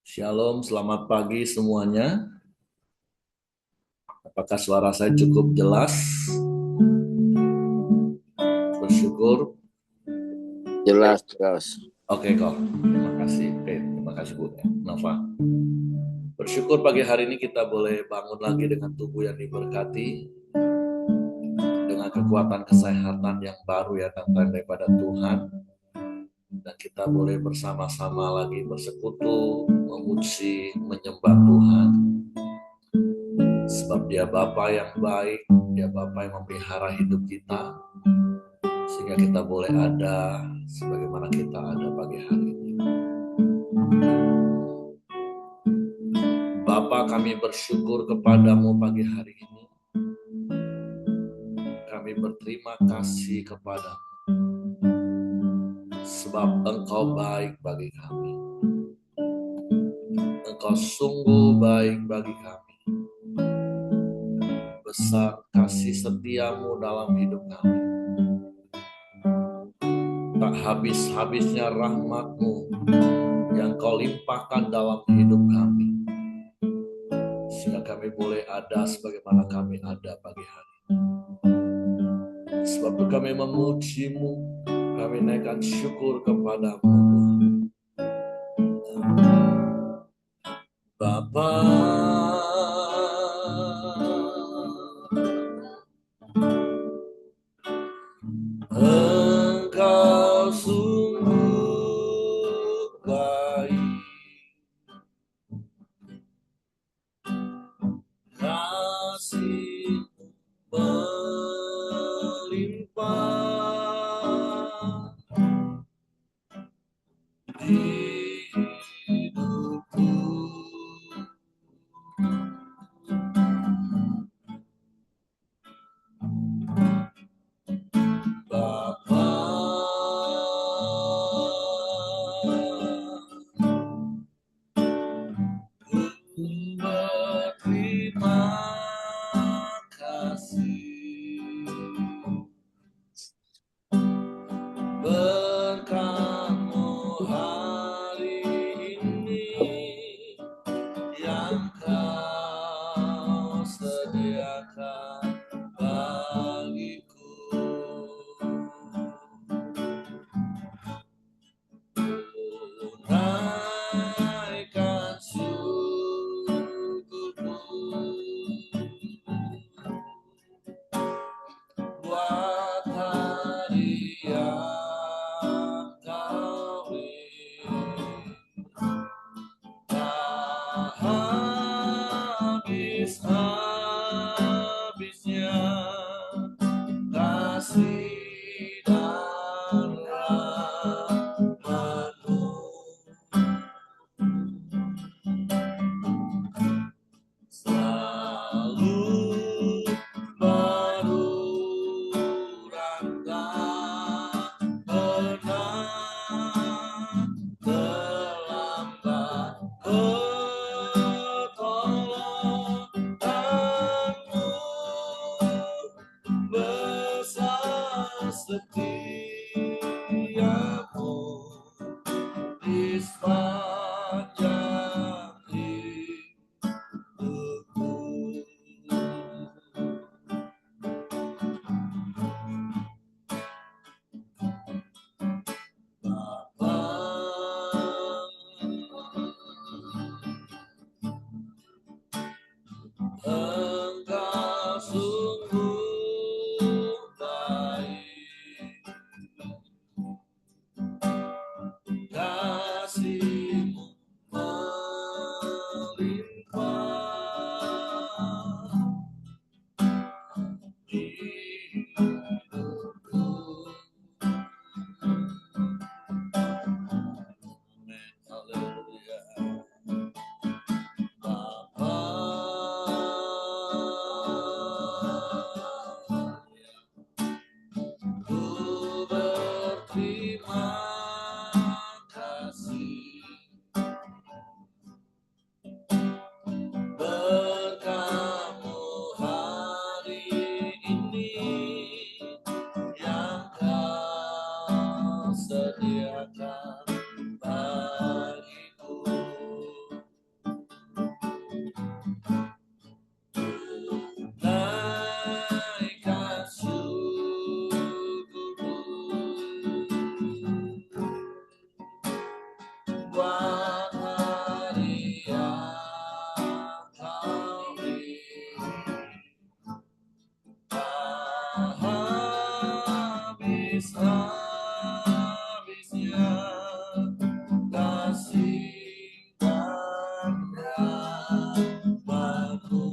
Shalom, selamat pagi semuanya. Apakah suara saya cukup jelas? Bersyukur. Jelas, jelas. Oke kok, terima kasih. Oke, terima kasih Bu Nova. Bersyukur pagi hari ini kita boleh bangun lagi dengan tubuh yang diberkati, dengan kekuatan kesehatan yang baru yang datang daripada Tuhan, dan kita boleh bersama-sama lagi bersekutu, memuji, menyembah Tuhan. Sebab Dia Bapa yang baik, Dia Bapa yang memelihara hidup kita, sehingga kita boleh ada sebagaimana kita ada pagi hari ini. Bapa, kami bersyukur kepadamu pagi hari ini. Kami berterima kasih kepadamu, sebab Engkau baik bagi kami. Engkau sungguh baik bagi kami. Besar kasih setiamu dalam hidup kami. Tak habis-habisnya rahmatmu yang kau limpahkan dalam hidup kami, sehingga kami boleh ada sebagaimana kami ada pagi hari. Sebab itu kami memujimu, kami naikkan syukur kepadamu Bapa. Engkau sungguh baik, kasih melimpah di hidupku. Bapa, ku berterima kasih. Berkat-Mu hari ini yang Kau sediakan bagiku. Naikkan syukurku buat hari yang Kau beri. Tak habis-habisnya kasih dan rahmat-Mu. Selalu berulang, tak pernah terlambat. Pertolongan-Mu besar, setia-Mu di sepanjang hidupku. Bapa, Engkau sungguh baik, habis-habisnya kasih dan rahmat-Mu.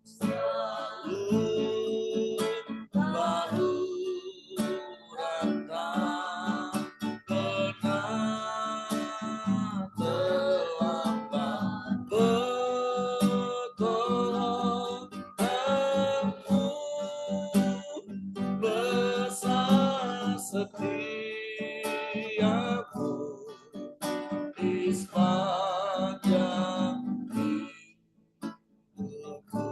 Selalu baru datang, pernah terlambat, pertolongan-Mu besar setiamu di sepanjang hidupku.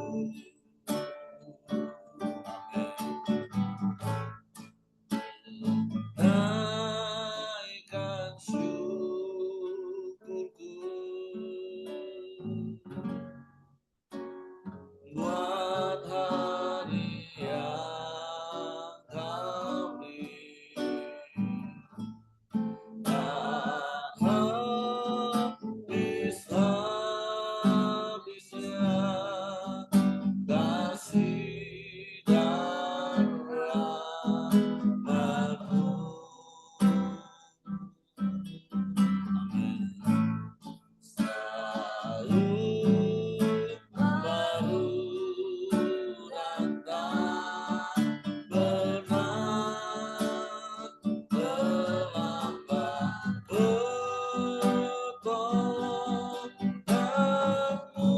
Naikkan syukurku buat hari yang Kau beri. Tak habis-habisnya kasih dan rahmat-Mu. Selalu baru datang, pernah terlambat, pertolongan-Mu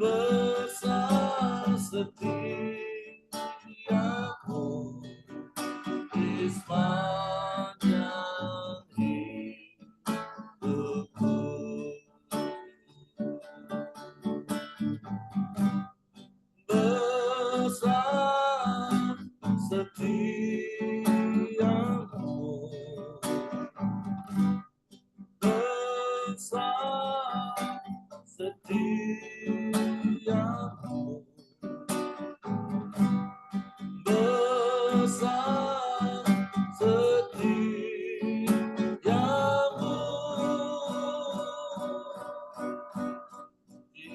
besar setiamu di sepanjang hidupku. Besar setiamu, besar setiamu, besar setiamu di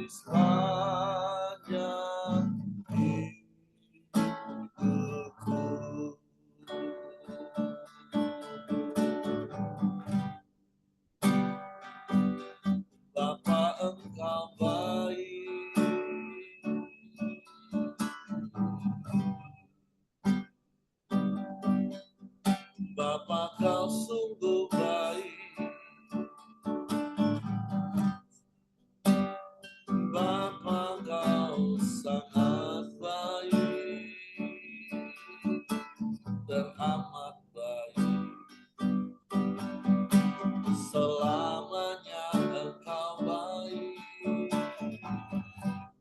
sepanjang hidupku. Bapa, Engkau baik, Bapa, Kau sungguh baik, Bapa, Kau sangat baik, teramat baik. Selamanya Engkau baik,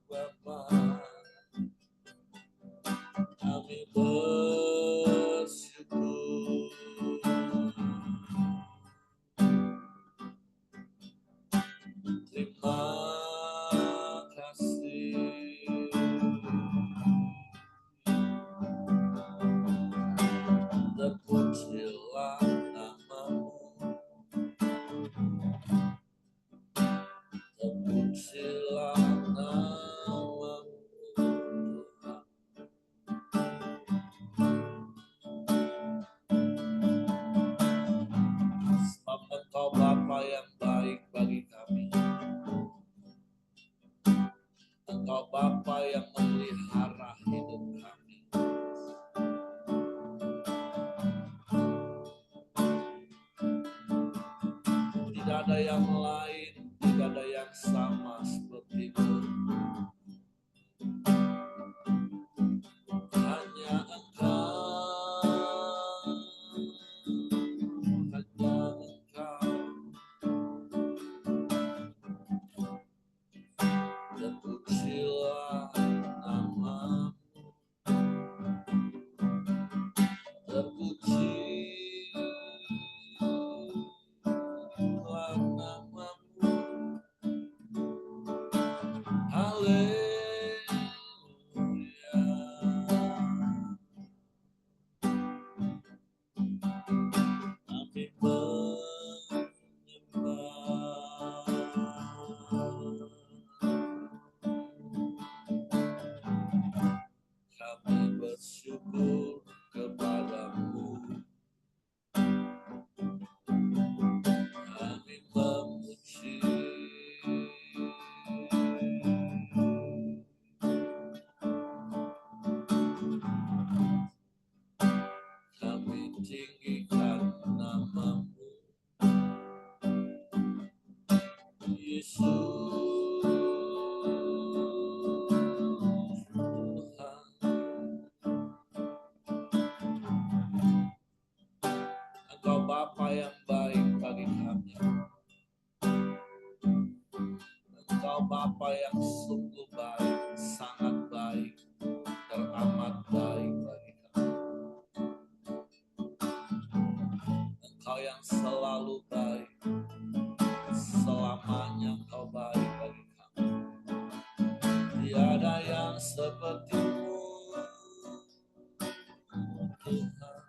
Bapa. Kami bersyukur. Terima kasih. Terpujilah nama-Mu, terpujilah nama-Mu, Tuhan. Sebab Engkau Bapa yang baik bagi kami. Engkau Bapa yang memelihara hidup kami. Tidak ada yang lain, tidak ada yang sama seperti-Mu. Hanya Engkau, hanya Engkau. Terpujilah nama-Mu, terpujilah nama-Mu. bersyukur kepadamu. Kami memuji, kami tinggikan namamu, Yesus Tuhan. Engkau Bapa yang baik bagi kami. Engkau Bapa yang sungguh baik, sangat baik, teramat baik bagi kami. Engkau yang selalu baik, selamanya Engkau baik bagi kami. Tiada yang sepertimu, Tuhan.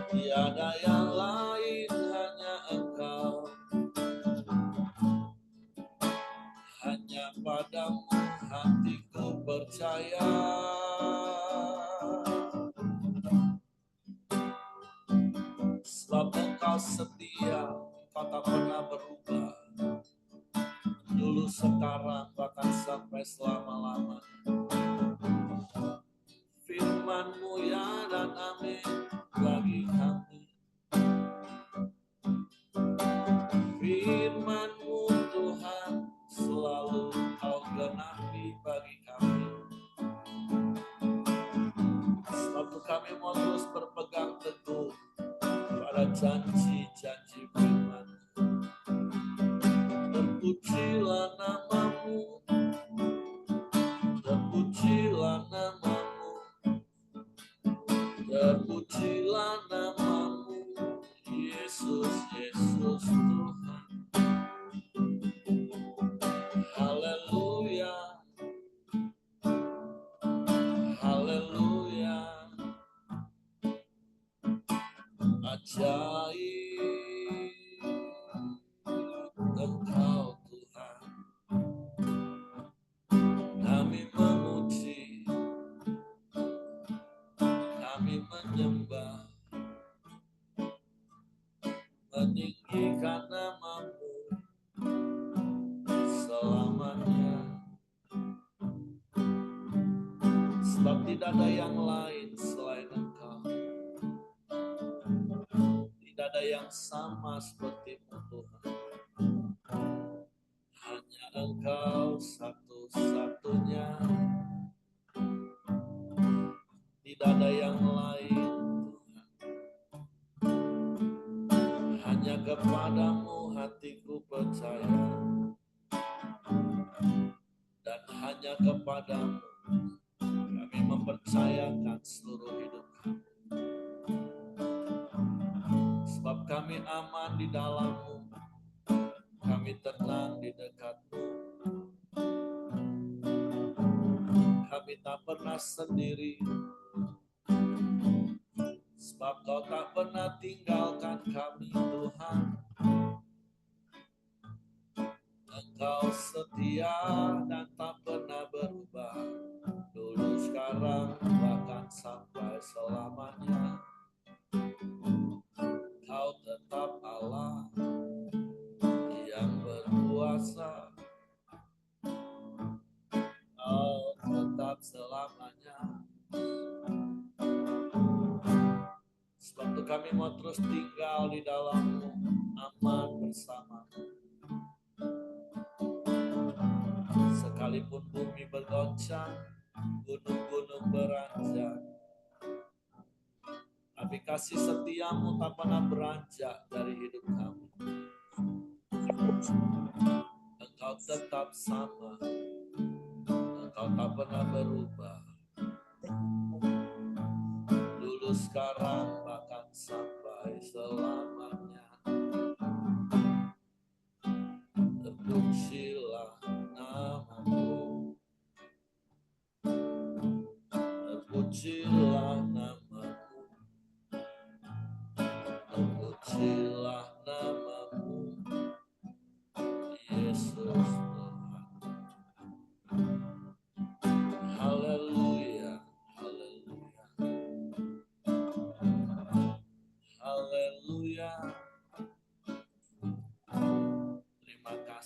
Tiada yang lain, hanya Engkau. Hanya padamu hatiku percaya. Sebab Engkau setia, Engkau tak pernah berubah. Dulu, sekarang, bahkan sampai selama-lamanya. Firman-Mu ya dan amin bagi kami. Firman-Mu Tuhan selalu Kau genapi bagi kami. Sebab itu kami mau terus berpegang teguh pada janji-janji firman. Terpujilah namamu, terpujilah namamu, terpujilah namamu, Yesus, Yesus Tuhan. Haleluya, haleluya, ajaib Engkau Tuhan. Kami memuji, kami menyembah, meninggikan namamu selamanya. Sebab tidak ada yang lain selain Engkau. Tidak ada yang sama seperti-Mu Tuhan. Hanya Engkau satu-satunya. Tidak ada yang lain Tuhan. Hanya kepadamu hatiku percaya. Dan hanya kepadamu kami mempercayakan seluruh hidup kami. Sebab kami aman di dalam-Mu. Kami tenang di dekat-Mu. Kami tak pernah sendiri. Sebab Kau tak pernah tinggalkan kami, Tuhan. Engkau setia dan tak pernah berubah. Dulu, sekarang, bahkan sampai selamanya. Kau tetap Allah yang berkuasa. Kau tetap selamanya. Sebab itu kami mau terus tinggal di dalam-Mu, aman bersama-Mu. Sekalipun bumi bergoncang, gunung-gunung beranjak, tapi kasih setia-Mu tak pernah beranjak dari hidup kami. Engkau tetap sama. Engkau tak pernah berubah. Dulu, sekarang, bahkan sampai selamanya. Terpujilah namamu, terpujilah namamu, terpujilah namamu, Yesus Tuhan. Haleluya,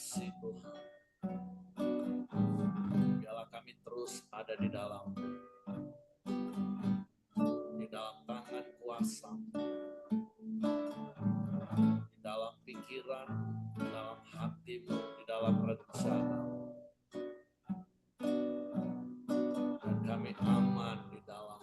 kasih Tuhan. Biarlah kami terus ada di dalam tangan kuasa, di dalam pikiran, di dalam hatimu, di dalam rencana. Dan kami aman di dalam.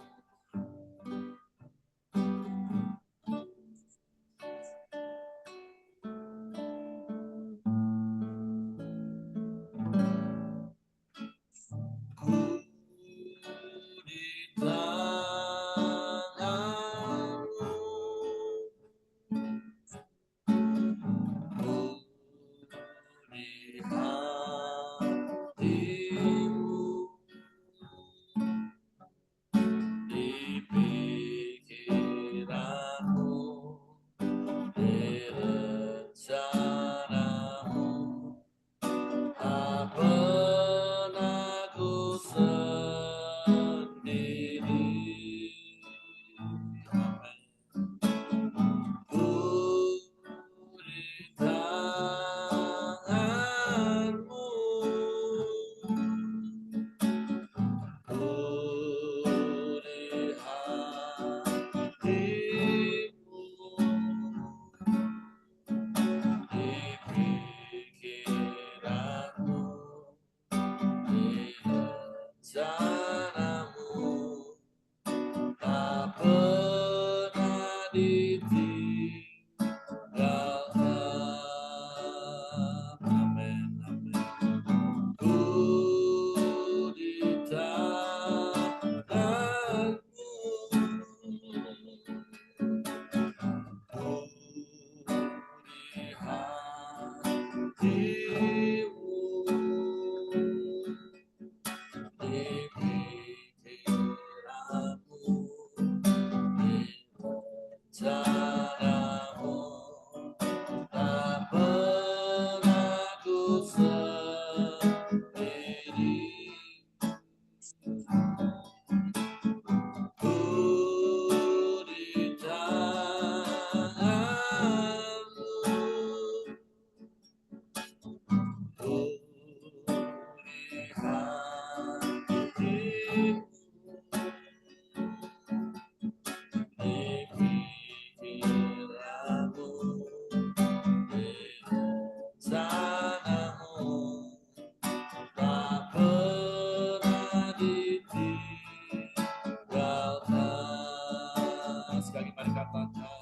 Sekali mari katakan,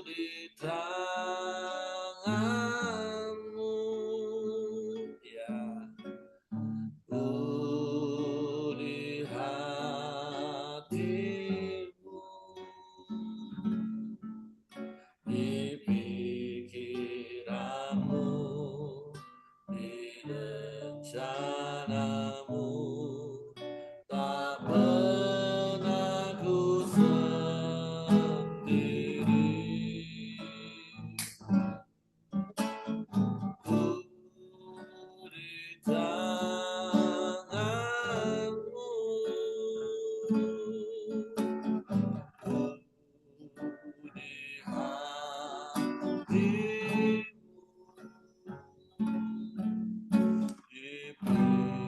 di tanganmu, ya, di hatimu, di pikiranmu, di rencanamu, tak pernah ku sendiri. Ku di tanganmu, ku di hatimu, di pikiranmu,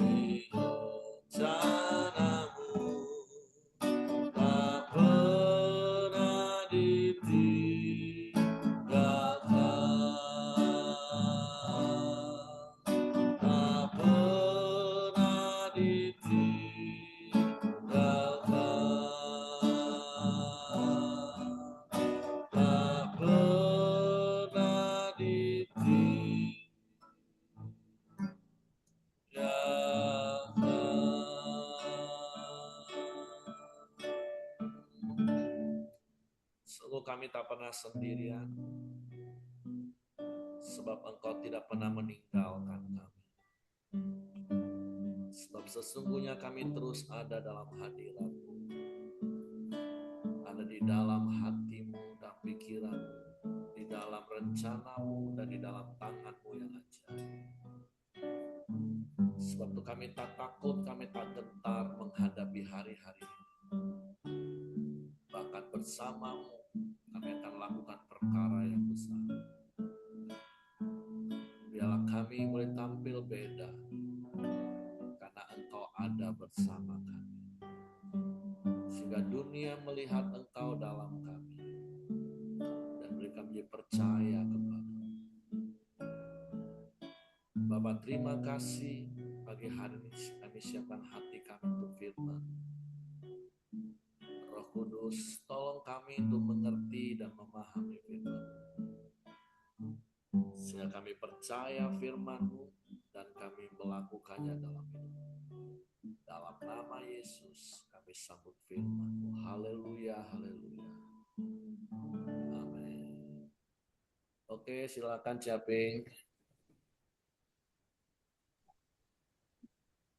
di rencanamu, tak pernah ditinggalkan, tak pernah ditinggalkan, tak pernah ditinggalkan. Sungguh kami tak pernah sendirian, sebab Engkau tidak pernah meninggalkan kami. Sebab sesungguhnya kami terus ada dalam hadirat-Mu, ada di dalam hatimu dan pikiranmu, di dalam rencanamu dan di dalam tanganmu yang ajaib. Sebab itu kami tak takut, kami tak gentar menghadapi hari-hari ini. Bahkan bersamamu melakukan perkara yang besar. Biarlah kami boleh tampil beda, karena Engkau ada bersama kami. Sehingga dunia melihat Engkau dalam kami, dan mereka menjadi percaya kepada. Bapak, terima kasih pagi hari ini kami siapkan hati kami untuk firman. Roh Kudus, tolong kami untuk mengerti dan memahami firman, sehingga kami percaya firman-Mu dan kami melakukannya dalam hidup. Dalam nama Yesus kami sambut firman-Mu. Haleluya, haleluya. Amin. Oke, silakan Caping.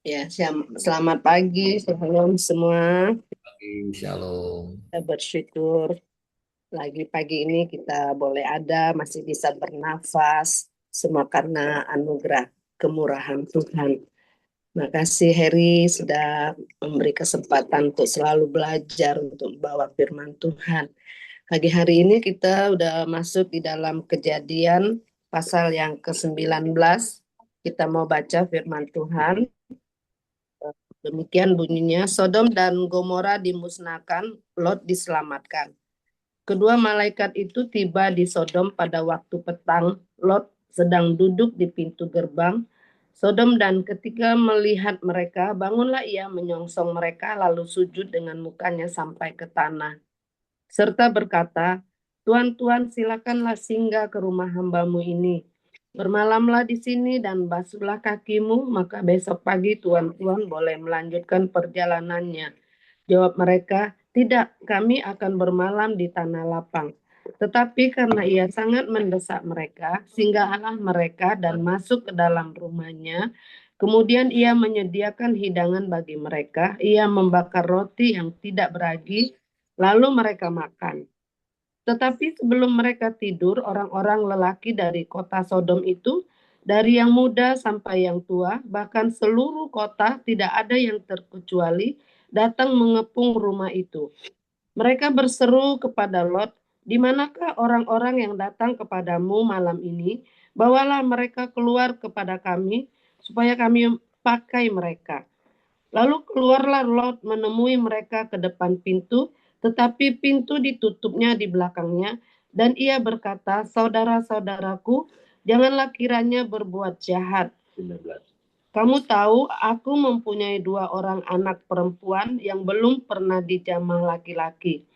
Ya, selamat pagi, shalom semua. Pagi, shalom. Kita bersyukur lagi pagi ini kita boleh ada, masih bisa bernafas, semua karena anugerah kemurahan Tuhan. Makasih Heri sudah memberi kesempatan untuk selalu belajar untuk membawa firman Tuhan. Pagi hari ini kita udah masuk di dalam Kejadian pasal yang ke-19. Kita mau baca firman Tuhan. Demikian bunyinya, Sodom dan Gomora dimusnahkan, Lot diselamatkan. Kedua malaikat itu tiba di Sodom pada waktu petang. Lot sedang duduk di pintu gerbang Sodom, dan ketika melihat mereka, bangunlah ia menyongsong mereka lalu sujud dengan mukanya sampai ke tanah. Serta berkata, Tuan, Tuan, silakanlah singgah ke rumah hambamu ini. Bermalamlah di sini dan basuhlah kakimu, maka besok pagi tuan-tuan boleh melanjutkan perjalanannya. Jawab mereka, tidak, kami akan bermalam di tanah lapang. Tetapi karena ia sangat mendesak mereka, singgahlah mereka dan masuk ke dalam rumahnya. Kemudian ia menyediakan hidangan bagi mereka. Ia membakar roti yang tidak beragi, lalu mereka makan. Tetapi sebelum mereka tidur, orang-orang lelaki dari kota Sodom itu, dari yang muda sampai yang tua, bahkan seluruh kota tidak ada yang terkecuali, datang mengepung rumah itu. Mereka berseru kepada Lot, di manakah orang-orang yang datang kepadamu malam ini? Bawalah mereka keluar kepada kami, supaya kami pakai mereka. Lalu keluarlah Lot menemui mereka ke depan pintu, tetapi pintu ditutupnya di belakangnya, dan ia berkata, saudara-saudaraku, janganlah kiranya berbuat jahat. 19. Kamu tahu, aku mempunyai 2 orang anak perempuan yang belum pernah dijamah laki-laki.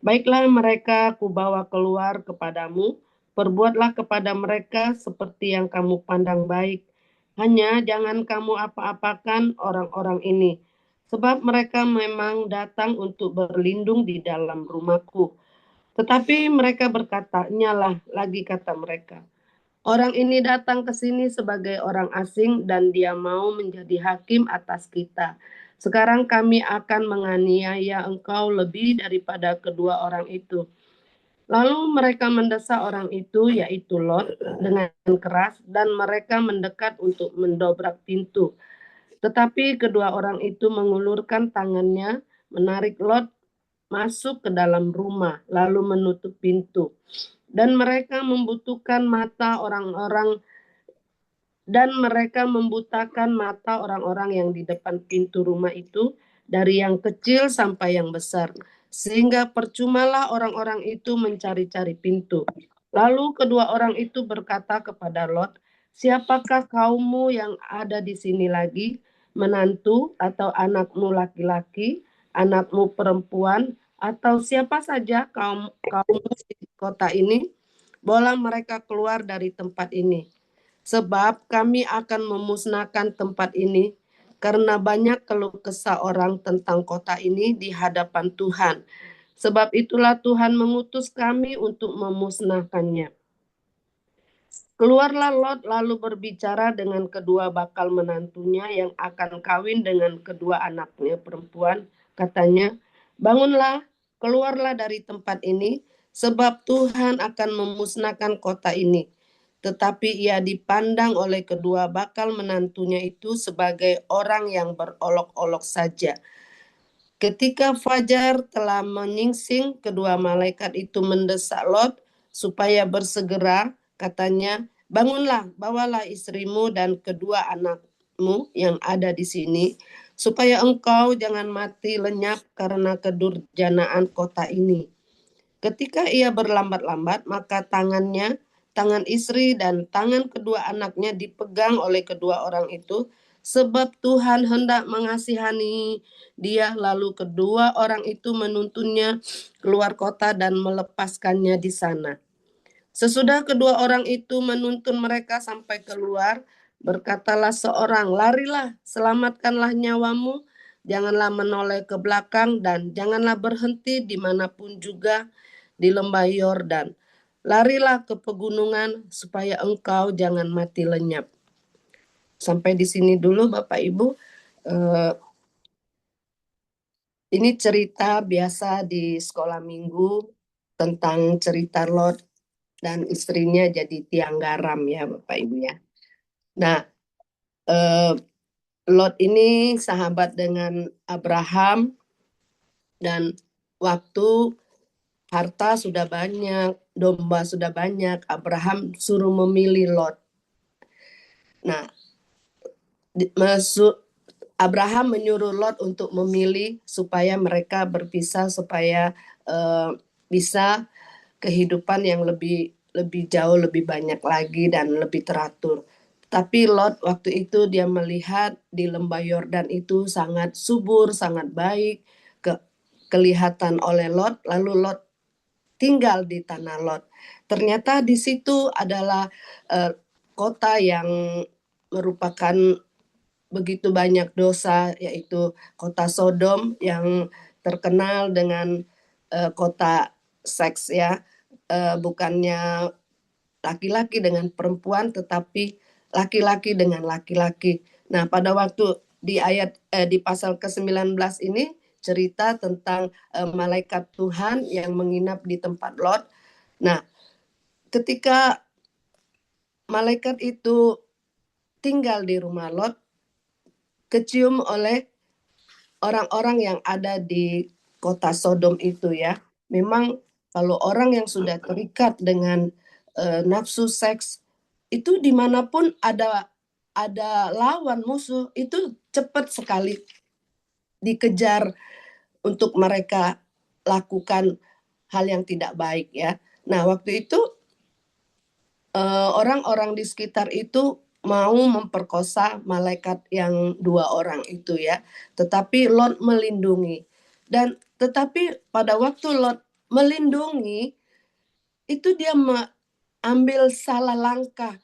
Baiklah mereka kubawa keluar kepadamu, perbuatlah kepada mereka seperti yang kamu pandang baik. Hanya jangan kamu apa-apakan orang-orang ini, sebab mereka memang datang untuk berlindung di dalam rumahku. Tetapi mereka berkata, nyalah lagi kata mereka. Orang ini datang ke sini sebagai orang asing dan dia mau menjadi hakim atas kita. Sekarang kami akan menganiaya engkau lebih daripada kedua orang itu. Lalu mereka mendesak orang itu, yaitu Lot, dengan keras, dan mereka mendekat untuk mendobrak pintu. Tetapi kedua orang itu mengulurkan tangannya, menarik Lot masuk ke dalam rumah, lalu menutup pintu. Dan mereka membutuhkan mata orang-orang dan mereka membutakan mata orang-orang yang di depan pintu rumah itu, dari yang kecil sampai yang besar, sehingga percumalah orang-orang itu mencari-cari pintu. Lalu kedua orang itu berkata kepada Lot, siapakah kaummu yang ada di sini lagi, menantu atau anakmu laki-laki, anakmu perempuan, atau siapa saja kaummu di kota ini? Bawalah mereka keluar dari tempat ini. Sebab kami akan memusnahkan tempat ini, karena banyak keluh kesah orang tentang kota ini di hadapan Tuhan. Sebab itulah Tuhan mengutus kami untuk memusnahkannya. Keluarlah Lot lalu berbicara dengan kedua bakal menantunya yang akan kawin dengan kedua anaknya perempuan. Katanya, bangunlah, keluarlah dari tempat ini, sebab Tuhan akan memusnahkan kota ini. Tetapi ia dipandang oleh kedua bakal menantunya itu sebagai orang yang berolok-olok saja. Ketika fajar telah menyingsing, kedua malaikat itu mendesak Lot supaya bersegera. Katanya, bangunlah, bawalah istrimu dan kedua anakmu yang ada di sini, supaya engkau jangan mati lenyap karena kedurjanaan kota ini. Ketika ia berlambat-lambat, maka tangan istri dan tangan kedua anaknya dipegang oleh kedua orang itu, sebab Tuhan hendak mengasihani dia. Lalu kedua orang itu menuntunnya keluar kota dan melepaskannya di sana. Sesudah kedua orang itu menuntun mereka sampai keluar, berkatalah seorang, larilah, selamatkanlah nyawamu, janganlah menoleh ke belakang dan janganlah berhenti dimanapun juga di lembah Yordan. Larilah ke pegunungan supaya engkau jangan mati lenyap. Sampai di sini dulu Bapak Ibu. Ini cerita biasa di sekolah minggu tentang cerita Lot dan istrinya jadi tiang garam ya Bapak Ibu ya. Nah, Lot ini sahabat dengan Abraham dan waktu harta sudah banyak, domba sudah banyak, Abraham suruh memilih Lot. Nah, Abraham menyuruh Lot untuk memilih supaya mereka berpisah, supaya bisa kehidupan yang lebih jauh lebih banyak lagi dan lebih teratur. Tapi Lot waktu itu dia melihat di lembah Yordan itu sangat subur, sangat baik, kelihatan oleh Lot, lalu Lot tinggal di tanah Lot. Ternyata di situ adalah kota yang merupakan begitu banyak dosa, yaitu kota Sodom yang terkenal dengan kota seks ya, bukannya laki-laki dengan perempuan tetapi laki-laki dengan laki-laki. Nah, pada waktu di di pasal ke-19 ini cerita tentang malaikat Tuhan yang menginap di tempat Lot. Nah, ketika malaikat itu tinggal di rumah Lot, kecium oleh orang-orang yang ada di kota Sodom itu ya. Memang kalau orang yang sudah terikat dengan nafsu seks itu dimanapun ada lawan musuh itu cepat sekali dikejar untuk mereka lakukan hal yang tidak baik ya. Nah waktu itu orang-orang di sekitar itu mau memperkosa malaikat yang dua orang itu ya, tetapi Lot melindungi. Dan tetapi pada waktu Lot melindungi itu dia ambil salah langkah.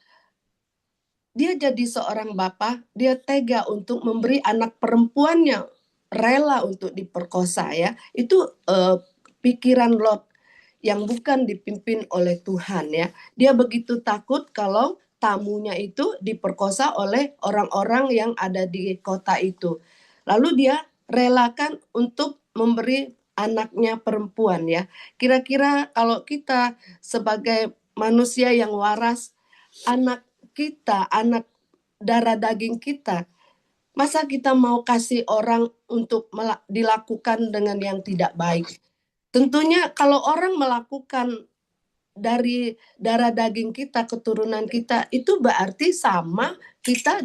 Dia jadi seorang bapak, dia tega untuk memberi anak perempuannya rela untuk diperkosa ya. Itu pikiran Lot yang bukan dipimpin oleh Tuhan ya. Dia begitu takut kalau tamunya itu diperkosa oleh orang-orang yang ada di kota itu. Lalu dia relakan untuk memberi anaknya perempuan ya. Kira-kira kalau kita sebagai manusia yang waras, anak kita, anak darah daging kita, masa kita mau kasih orang untuk dilakukan dengan yang tidak baik? Tentunya kalau orang melakukan dari darah daging kita, keturunan kita, itu berarti sama kita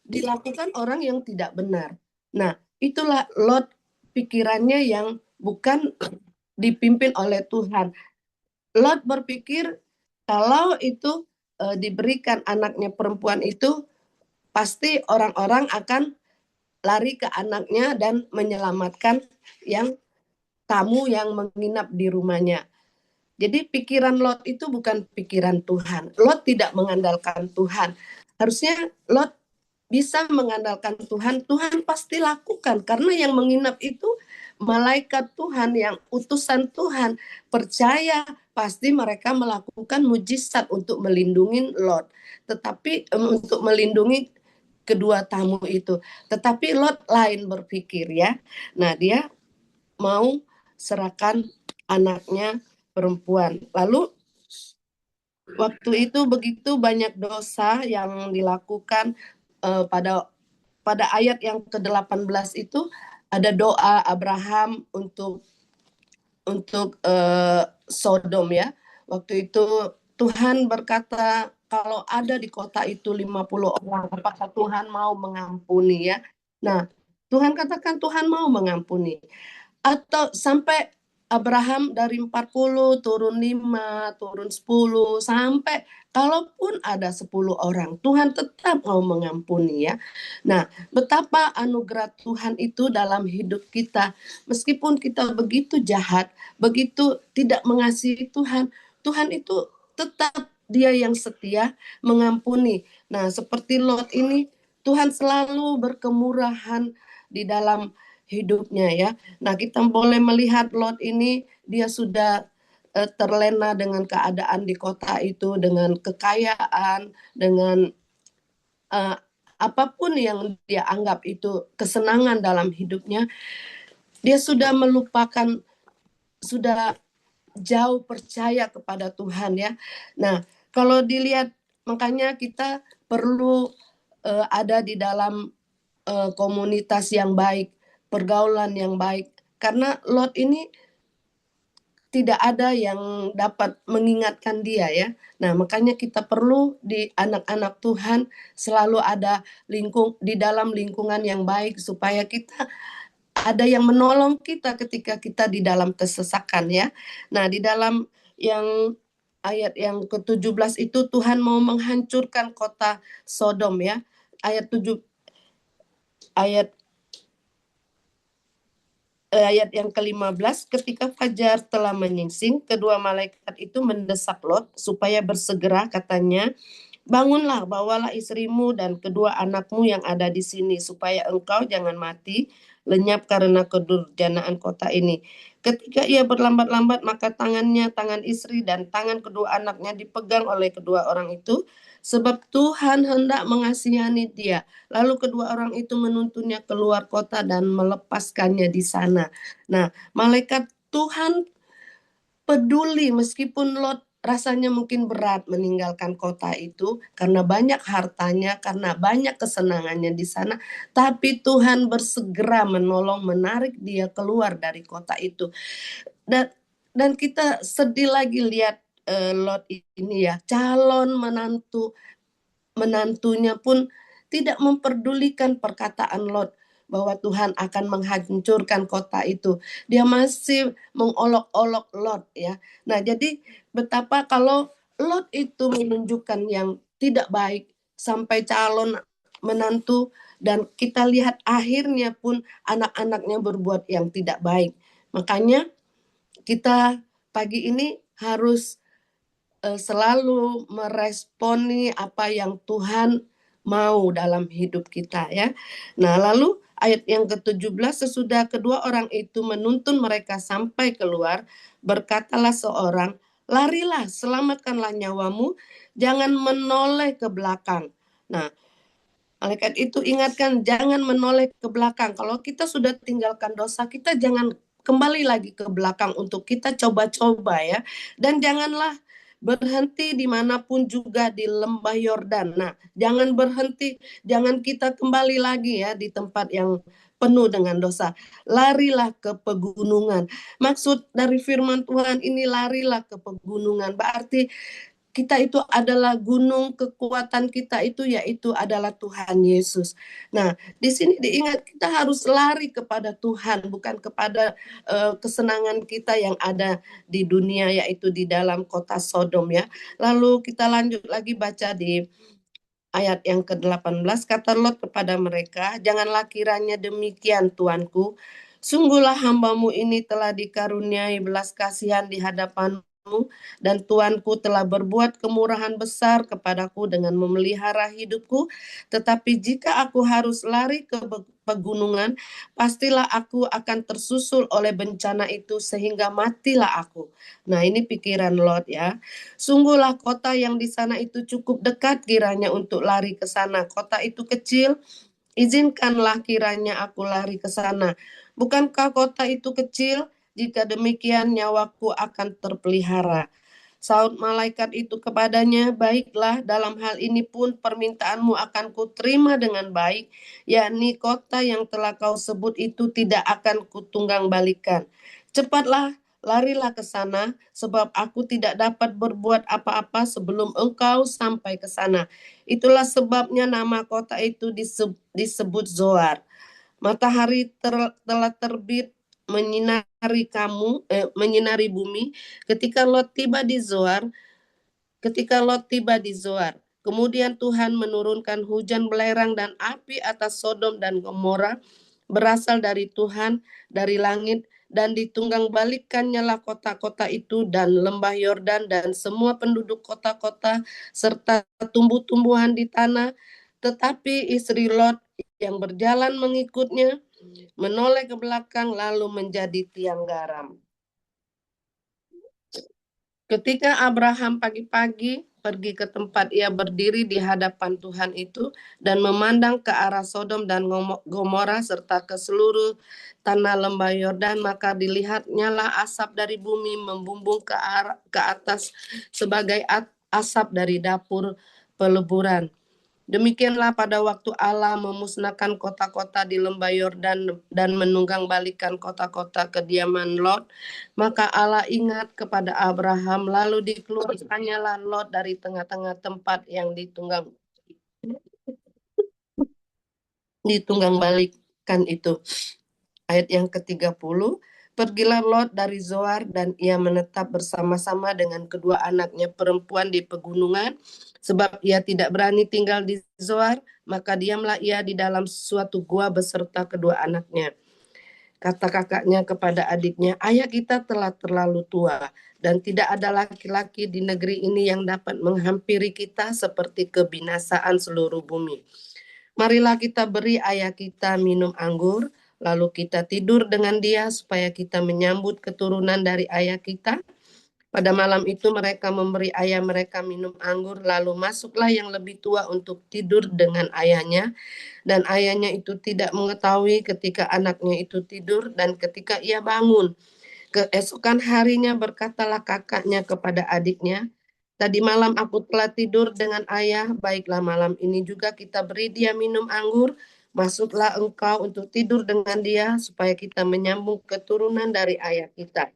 dilakukan orang yang tidak benar. Nah, itulah Lot pikirannya yang bukan dipimpin oleh Tuhan. Lot berpikir kalau itu diberikan anaknya perempuan itu, pasti orang-orang akan lari ke anaknya dan menyelamatkan yang tamu yang menginap di rumahnya. Jadi pikiran Lot itu bukan pikiran Tuhan. Lot tidak mengandalkan Tuhan. Harusnya Lot bisa mengandalkan Tuhan. Tuhan pasti lakukan karena yang menginap itu malaikat Tuhan, yang utusan Tuhan. Percaya pasti mereka melakukan mujizat untuk melindungi Lot. Tetapi untuk melindungi kedua tamu itu. Tetapi Lot lain berpikir ya. Nah, dia mau serahkan anaknya perempuan. Lalu waktu itu begitu banyak dosa yang dilakukan pada ayat yang ke-18 itu ada doa Abraham untuk Sodom ya. Waktu itu Tuhan berkata kalau ada di kota itu 50 orang, apakah Tuhan mau mengampuni ya? Nah, Tuhan katakan Tuhan mau mengampuni. Atau sampai Abraham dari 40 turun 5, turun 10, sampai kalaupun ada 10 orang, Tuhan tetap mau mengampuni ya. Nah, betapa anugerah Tuhan itu dalam hidup kita. Meskipun kita begitu jahat, begitu tidak mengasihi Tuhan, Tuhan itu tetap dia yang setia mengampuni. Nah, seperti Lot ini, Tuhan selalu berkemurahan di dalam hidupnya ya. Nah, kita boleh melihat Lot ini dia sudah terlena dengan keadaan di kota itu, dengan kekayaan, dengan uh, apapun yang dia anggap itu kesenangan dalam hidupnya. Dia sudah melupakan, sudah jauh percaya kepada Tuhan ya. Nah, kalau dilihat makanya kita perlu ada di dalam komunitas yang baik, pergaulan yang baik. Karena Lot ini tidak ada yang dapat mengingatkan dia ya. Nah, makanya kita perlu di anak-anak Tuhan selalu ada di dalam lingkungan yang baik supaya kita ada yang menolong kita ketika kita di dalam kesesakan ya. Nah, di dalam yang ayat yang ke-17 itu Tuhan mau menghancurkan kota Sodom ya. Ayat ayat yang ke-15, ketika fajar telah menyingsing, kedua malaikat itu mendesak Lot supaya bersegera, katanya, bangunlah, bawalah istrimu dan kedua anakmu yang ada di sini, supaya engkau jangan mati lenyap karena kedurjanaan kota ini. Ketika ia berlambat-lambat, maka tangan istri dan tangan kedua anaknya dipegang oleh kedua orang itu, sebab Tuhan hendak mengasihani dia. Lalu kedua orang itu menuntunnya keluar kota dan melepaskannya di sana. Nah, malaikat Tuhan peduli meskipun Lot rasanya mungkin berat meninggalkan kota itu karena banyak hartanya, karena banyak kesenangannya di sana, tapi Tuhan bersegera menolong, menarik dia keluar dari kota itu. Dan kita sedih lagi lihat Lot ini ya, calon menantunya pun tidak memperdulikan perkataan Lot bahwa Tuhan akan menghancurkan kota itu. Dia masih mengolok-olok Lot ya. Nah, jadi betapa kalau Lot itu menunjukkan yang tidak baik sampai calon menantu dan kita lihat akhirnya pun anak-anaknya berbuat yang tidak baik. Makanya kita pagi ini harus selalu meresponi apa yang Tuhan mau dalam hidup kita ya. Nah, lalu ayat yang ke-17, sesudah kedua orang itu menuntun mereka sampai keluar, berkatalah seorang, larilah, selamatkanlah nyawamu, jangan menoleh ke belakang. Nah, malaikat itu ingatkan jangan menoleh ke belakang. Kalau kita sudah tinggalkan dosa, kita jangan kembali lagi ke belakang untuk kita coba-coba ya. Dan janganlah berhenti dimanapun juga di lembah Yordan. Nah, jangan berhenti, jangan kita kembali lagi ya di tempat yang penuh dengan dosa. Larilah ke pegunungan. Maksud dari firman Tuhan ini larilah ke pegunungan. Berarti kita itu adalah gunung, kekuatan kita itu yaitu adalah Tuhan Yesus. Nah, di sini diingat kita harus lari kepada Tuhan, bukan kepada kesenangan kita yang ada di dunia, yaitu di dalam kota Sodom ya. Lalu kita lanjut lagi baca di ayat yang ke-18, kata Lot kepada mereka, janganlah kiranya demikian Tuanku, sungguhlah hambamu ini telah dikaruniai belas kasihan di hadapan dan Tuanku telah berbuat kemurahan besar kepadaku dengan memelihara hidupku. Tetapi jika aku harus lari ke pegunungan, pastilah aku akan tersusul oleh bencana itu sehingga matilah aku. Nah, ini pikiran Lot ya. Sungguhlah kota yang di sana itu cukup dekat kiranya untuk lari ke sana. Kota itu kecil, izinkanlah kiranya aku lari ke sana. Bukankah kota itu kecil? Jika demikian nyawaku akan terpelihara. Saud malaikat itu kepadanya, baiklah, dalam hal ini pun permintaanmu akan kuterima dengan baik, yakni kota yang telah kau sebut itu tidak akan kutunggang balikan. Cepatlah, larilah ke sana, sebab aku tidak dapat berbuat apa-apa sebelum engkau sampai ke sana. Itulah sebabnya nama kota itu disebut Zoar. Matahari telah terbit menyinari bumi ketika Lot tiba di Zoar. Kemudian Tuhan menurunkan hujan belerang dan api atas Sodom dan Gomora berasal dari Tuhan dari langit, dan ditunggang balikkannya lah kota-kota itu dan lembah Yordan dan semua penduduk kota-kota serta tumbuh-tumbuhan di tanah. Tetapi istri Lot yang berjalan mengikutnya menoleh ke belakang lalu menjadi tiang garam. Ketika Abraham pagi-pagi pergi ke tempat ia berdiri di hadapan Tuhan itu dan memandang ke arah Sodom dan Gomora serta ke seluruh tanah lembah Yordan, maka dilihatnya lah asap dari bumi membumbung ke atas sebagai asap dari dapur peleburan. Demikianlah pada waktu Allah memusnahkan kota-kota di lembah Yordan dan menunggang balikan kota-kota kediaman Lot, maka Allah ingat kepada Abraham, lalu dikeluarkannya lah Lot dari tengah-tengah tempat yang ditunggang balikan itu. Ayat yang ke-30, pergilah Lot dari Zoar dan ia menetap bersama-sama dengan kedua anaknya perempuan di pegunungan, sebab ia tidak berani tinggal di Zoar, maka diamlah ia di dalam suatu gua beserta kedua anaknya. Kata kakaknya kepada adiknya, ayah kita telah terlalu tua dan tidak ada laki-laki di negeri ini yang dapat menghampiri kita seperti kebinasaan seluruh bumi. Marilah kita beri ayah kita minum anggur, lalu kita tidur dengan dia supaya kita menyambut keturunan dari ayah kita. Pada malam itu mereka memberi ayah mereka minum anggur, lalu masuklah yang lebih tua untuk tidur dengan ayahnya. Dan ayahnya itu tidak mengetahui ketika anaknya itu tidur dan ketika ia bangun. Keesokan harinya berkatalah kakaknya kepada adiknya, tadi malam aku telah tidur dengan ayah, baiklah malam ini juga kita beri dia minum anggur. Masuklah engkau untuk tidur dengan dia, supaya kita menyambung keturunan dari ayah kita.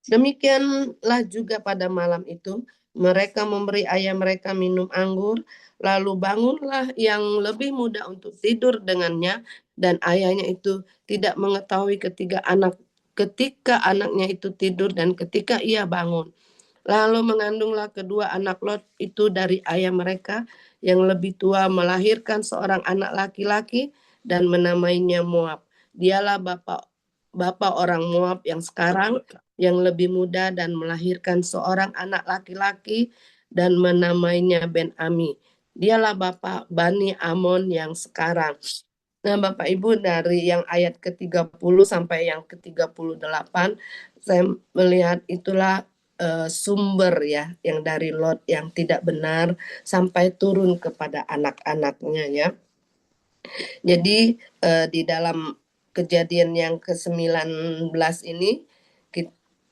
Demikianlah juga pada malam itu, mereka memberi ayah mereka minum anggur, lalu bangunlah yang lebih muda untuk tidur dengannya, dan ayahnya itu tidak mengetahui ketika anaknya itu tidur dan ketika ia bangun. Lalu mengandunglah kedua anak Lot itu dari ayah mereka yang lebih tua, melahirkan seorang anak laki-laki dan menamainya Moab. Dialah bapak orang Moab yang sekarang yang lebih muda dan melahirkan seorang anak laki-laki dan menamainya Ben-Ami. Dialah bapak Bani Amon yang sekarang. Nah, Bapak Ibu, dari yang ayat ke-30 sampai yang ke-38, saya melihat itulah sumber ya yang dari Lot yang tidak benar sampai turun kepada anak-anaknya ya. Jadi di dalam kejadian yang ke-19 ini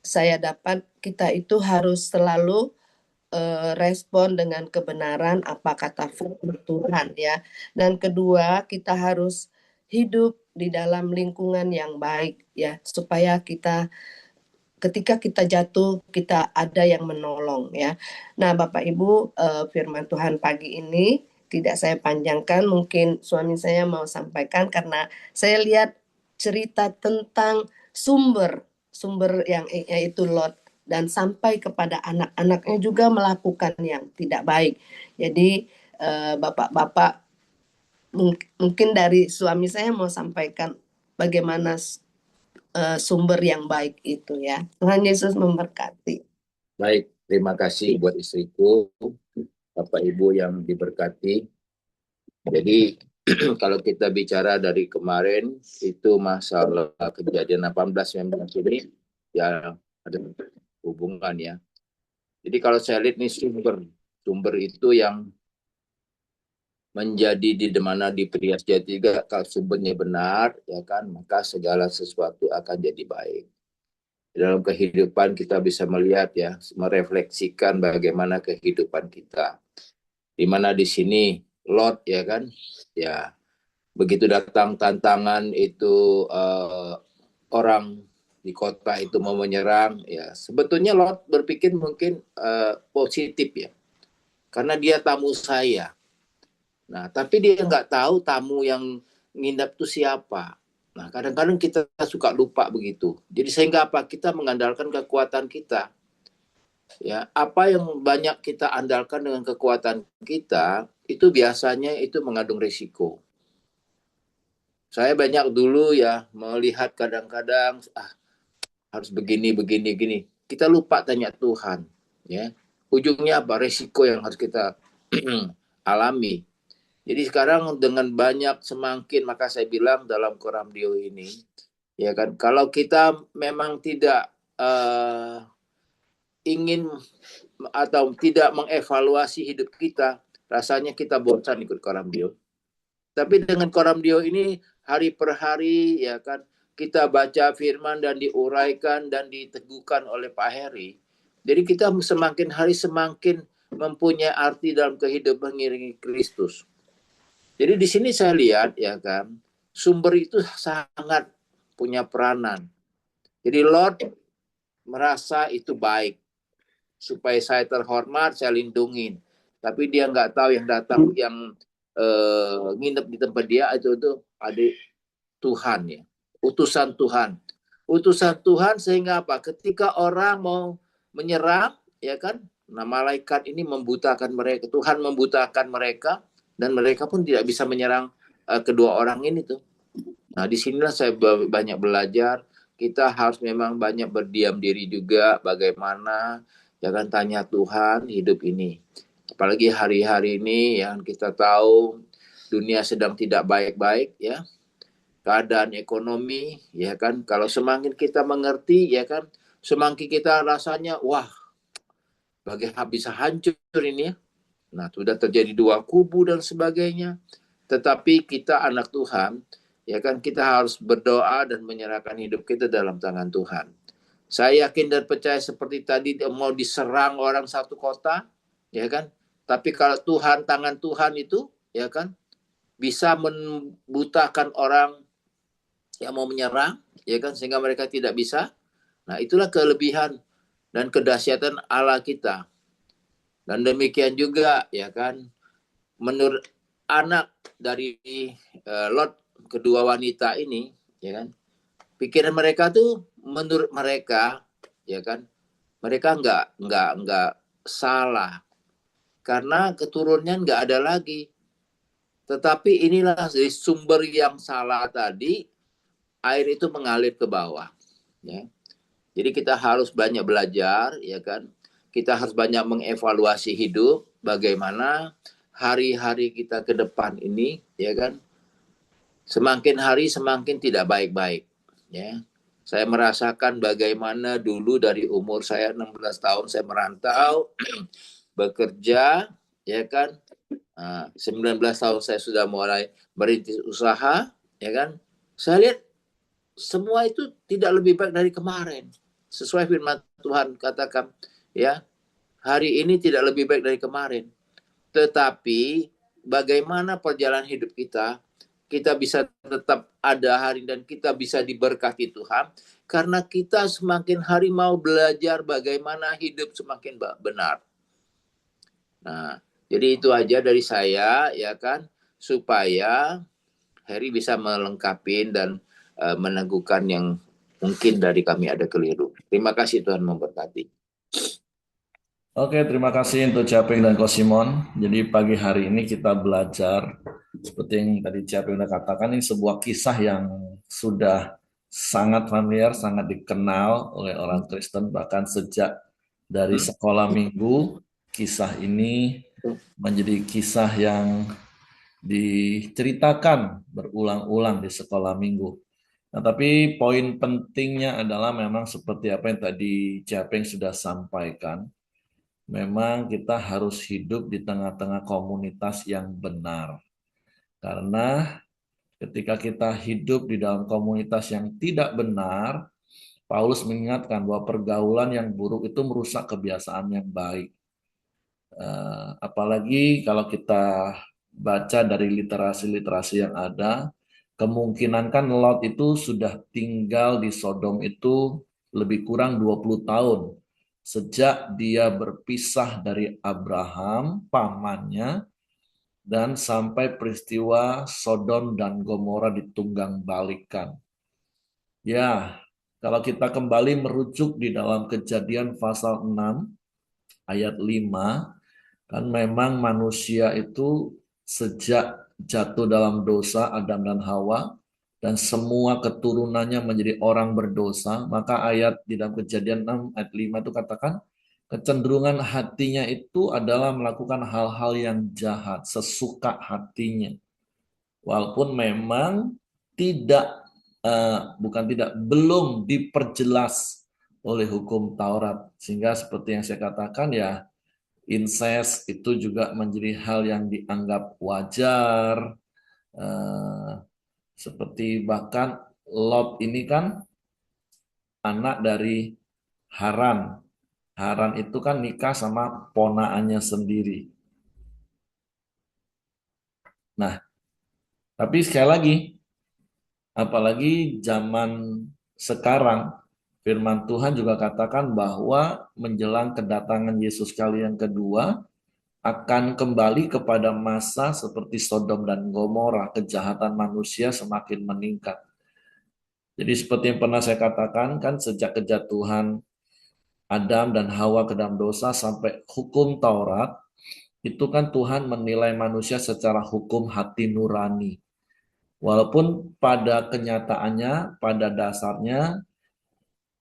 saya dapat kita itu harus selalu respon dengan kebenaran apa kata firman Tuhan ya. Dan kedua, kita harus hidup di dalam lingkungan yang baik ya, supaya ketika kita jatuh kita ada yang menolong ya. Nah, Bapak Ibu, firman Tuhan pagi ini tidak saya panjangkan, mungkin suami saya mau sampaikan karena saya lihat cerita tentang sumber yang yaitu Lot dan sampai kepada anak-anaknya juga melakukan yang tidak baik. Jadi bapak-bapak mungkin dari suami saya mau sampaikan bagaimana sumber yang baik itu ya. Tuhan Yesus memberkati. Baik, terima kasih buat istriku, Bapak Ibu yang diberkati. Jadi kalau kita bicara dari kemarin itu masalah kejadian 18-19 ini ya ada hubungan ya. Jadi kalau saya lihat nih sumber itu yang menjadi di mana di Prias Jatiga, kalau sumbernya benar ya kan, maka segala sesuatu akan jadi baik. dalam kehidupan kita bisa melihat ya, merefleksikan bagaimana kehidupan kita. Di mana di sini Lot ya kan, ya begitu datang tantangan itu orang di kota itu mau menyerang, ya sebetulnya Lot berpikir mungkin positif ya, karena dia tamu saya. Nah, tapi dia nggak tahu tamu yang nginap itu siapa. Nah, kadang-kadang kita suka lupa begitu. Jadi sehingga apa? Kita mengandalkan kekuatan kita. Ya, apa yang banyak kita andalkan dengan kekuatan kita, itu biasanya itu mengandung risiko. Saya banyak dulu ya melihat kadang-kadang harus begini begini gini. Kita lupa tanya Tuhan, ya. Ujungnya apa? Risiko yang harus kita alami. Jadi sekarang dengan banyak semakin, maka saya bilang dalam Koramdio ini, ya kan, kalau kita memang tidak ingin atau tidak mengevaluasi hidup kita, rasanya kita bosan ikut Koramdio. Tapi dengan Koramdio ini hari per hari, ya kan, kita baca firman dan diuraikan dan diteguhkan oleh Pak Heri. Jadi kita semakin hari semakin mempunyai arti dalam kehidupan mengiringi Kristus. Jadi di sini saya lihat ya kan, sumber itu sangat punya peranan. Jadi Lot merasa itu baik, supaya saya terhormat, saya lindungin. Tapi dia nggak tahu yang datang, yang nginep di tempat dia itu ada Tuhan ya, utusan Tuhan. Utusan Tuhan sehingga apa? Ketika orang mau menyerang, ya kan, nah malaikat ini membutakan mereka, Tuhan membutakan mereka, dan mereka pun tidak bisa menyerang kedua orang ini tuh. Nah, disinilah saya banyak belajar. Kita harus memang banyak berdiam diri juga, bagaimana jangan tanya Tuhan hidup ini. Apalagi hari-hari ini yang kita tahu dunia sedang tidak baik-baik ya. Keadaan ekonomi ya kan, kalau semakin kita mengerti ya kan, semakin kita rasanya wah, bagaimana bisa hancur ini ya. Nah, sudah terjadi dua kubu dan sebagainya. Tetapi kita anak Tuhan, ya kan, kita harus berdoa dan menyerahkan hidup kita dalam tangan Tuhan. Saya yakin dan percaya seperti tadi mau diserang orang satu kota, ya kan. Tapi kalau Tuhan, tangan Tuhan itu, ya kan, bisa membutakan orang yang mau menyerang, ya kan, sehingga mereka tidak bisa. Nah, itulah kelebihan dan kedahsyatan Allah kita. Dan demikian juga, ya kan, menurut anak dari Lot, kedua wanita ini, ya kan, pikiran mereka tuh menurut mereka, ya kan, mereka nggak salah karena keturunannya nggak ada lagi. Tetapi inilah dari sumber yang salah tadi, air itu mengalir ke bawah. Ya. Jadi kita harus banyak belajar, ya kan. Kita harus banyak mengevaluasi hidup, bagaimana hari-hari kita ke depan ini, ya kan, semakin hari semakin tidak baik-baik, ya. Saya merasakan bagaimana dulu dari umur saya 16 tahun saya merantau, bekerja, ya kan. 19 tahun saya sudah mulai merintis usaha, ya kan. Saya lihat semua itu tidak lebih baik dari kemarin. Sesuai firman Tuhan katakan, ya, hari ini tidak lebih baik dari kemarin. Tetapi bagaimana perjalanan hidup kita, kita bisa tetap ada hari dan kita bisa diberkati Tuhan, karena kita semakin hari mau belajar bagaimana hidup semakin benar. Nah, jadi itu aja dari saya, ya kan, supaya Heri bisa melengkapi dan meneguhkan yang mungkin dari kami ada keliru. Terima kasih, Tuhan memberkati. Oke, terima kasih untuk Capeng dan Kosimon. Jadi pagi hari ini kita belajar seperti yang tadi Capeng sudah katakan, ini sebuah kisah yang sudah sangat familiar, sangat dikenal oleh orang Kristen, bahkan sejak dari sekolah minggu. Kisah ini menjadi kisah yang diceritakan berulang-ulang di sekolah minggu. Nah, tapi poin pentingnya adalah memang seperti apa yang tadi Capeng sudah sampaikan. Memang kita harus hidup di tengah-tengah komunitas yang benar. Karena ketika kita hidup di dalam komunitas yang tidak benar, Paulus mengingatkan bahwa pergaulan yang buruk itu merusak kebiasaan yang baik. Apalagi kalau kita baca dari literasi-literasi yang ada, kemungkinan kan Lot itu sudah tinggal di Sodom itu lebih kurang 20 tahun. Sejak dia berpisah dari Abraham, pamannya, dan sampai peristiwa Sodom dan Gomora ditunggang balikan. Ya, kalau kita kembali merujuk di dalam Kejadian pasal 6 ayat 5, kan memang manusia itu sejak jatuh dalam dosa Adam dan Hawa dan semua keturunannya menjadi orang berdosa, maka ayat di dalam Kejadian 6 ayat 5 itu katakan kecenderungan hatinya itu adalah melakukan hal-hal yang jahat, sesuka hatinya. Walaupun memang tidak bukan tidak belum diperjelas oleh hukum Taurat, sehingga seperti yang saya katakan ya, incest itu juga menjadi hal yang dianggap wajar. Seperti bahkan Lot ini kan anak dari Haran. Haran itu kan nikah sama ponaannya sendiri. Nah, tapi sekali lagi, apalagi zaman sekarang, firman Tuhan juga katakan bahwa menjelang kedatangan Yesus kali yang kedua, akan kembali kepada masa seperti Sodom dan Gomora, kejahatan manusia semakin meningkat. Jadi seperti yang pernah saya katakan, kan sejak kejatuhan Adam dan Hawa ke dalam dosa sampai hukum Taurat, itu kan Tuhan menilai manusia secara hukum hati nurani. Walaupun pada kenyataannya, pada dasarnya,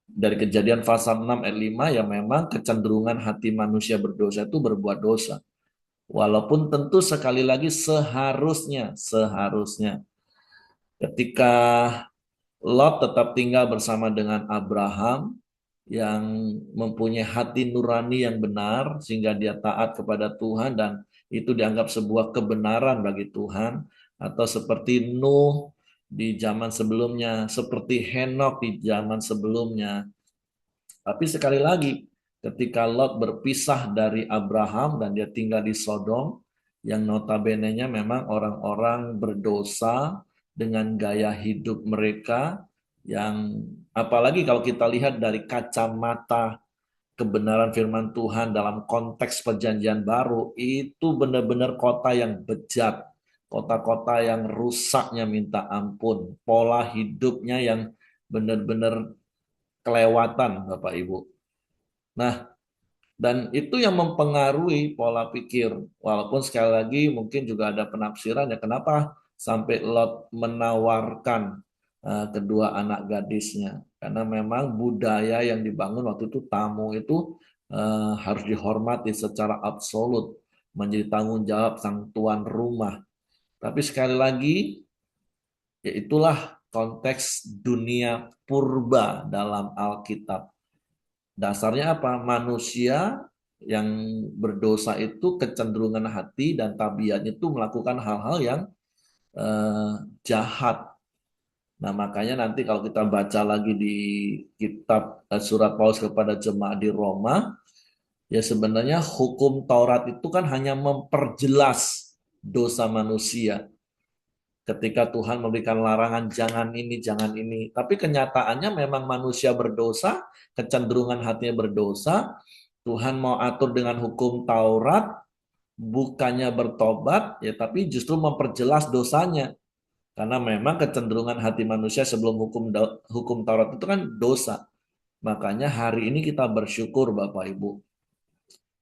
dari Kejadian pasal 6 ayat 5, ya memang kecenderungan hati manusia berdosa itu berbuat dosa. Walaupun tentu sekali lagi seharusnya ketika Lot tetap tinggal bersama dengan Abraham yang mempunyai hati nurani yang benar sehingga dia taat kepada Tuhan dan itu dianggap sebuah kebenaran bagi Tuhan, atau seperti Nuh di zaman sebelumnya, seperti Henok di zaman sebelumnya. Tapi sekali lagi, ketika Lot berpisah dari Abraham dan dia tinggal di Sodom, yang notabene-nya memang orang-orang berdosa dengan gaya hidup mereka, yang apalagi kalau kita lihat dari kacamata kebenaran firman Tuhan dalam konteks perjanjian baru, itu benar-benar kota yang bejat, kota-kota yang rusaknya minta ampun, pola hidupnya yang benar-benar kelewatan, Bapak Ibu. Nah, dan itu yang mempengaruhi pola pikir. Walaupun sekali lagi mungkin juga ada penafsiran ya kenapa sampai Lot menawarkan kedua anak gadisnya. Karena memang budaya yang dibangun waktu itu tamu itu harus dihormati secara absolut. Menjadi tanggung jawab sang tuan rumah. Tapi sekali lagi, ya itulah konteks dunia purba dalam Alkitab. Dasarnya apa? Manusia yang berdosa itu kecenderungan hati dan tabiatnya itu melakukan hal-hal yang jahat. Nah, makanya nanti kalau kita baca lagi di kitab surat Paulus kepada jemaat di Roma, ya sebenarnya hukum Taurat itu kan hanya memperjelas dosa manusia. Ketika Tuhan memberikan larangan jangan ini, jangan ini. Tapi kenyataannya memang manusia berdosa, kecenderungan hatinya berdosa. Tuhan mau atur dengan hukum Taurat, bukannya bertobat, ya tapi justru memperjelas dosanya. Karena memang kecenderungan hati manusia sebelum hukum Taurat itu kan dosa. Makanya hari ini kita bersyukur Bapak Ibu.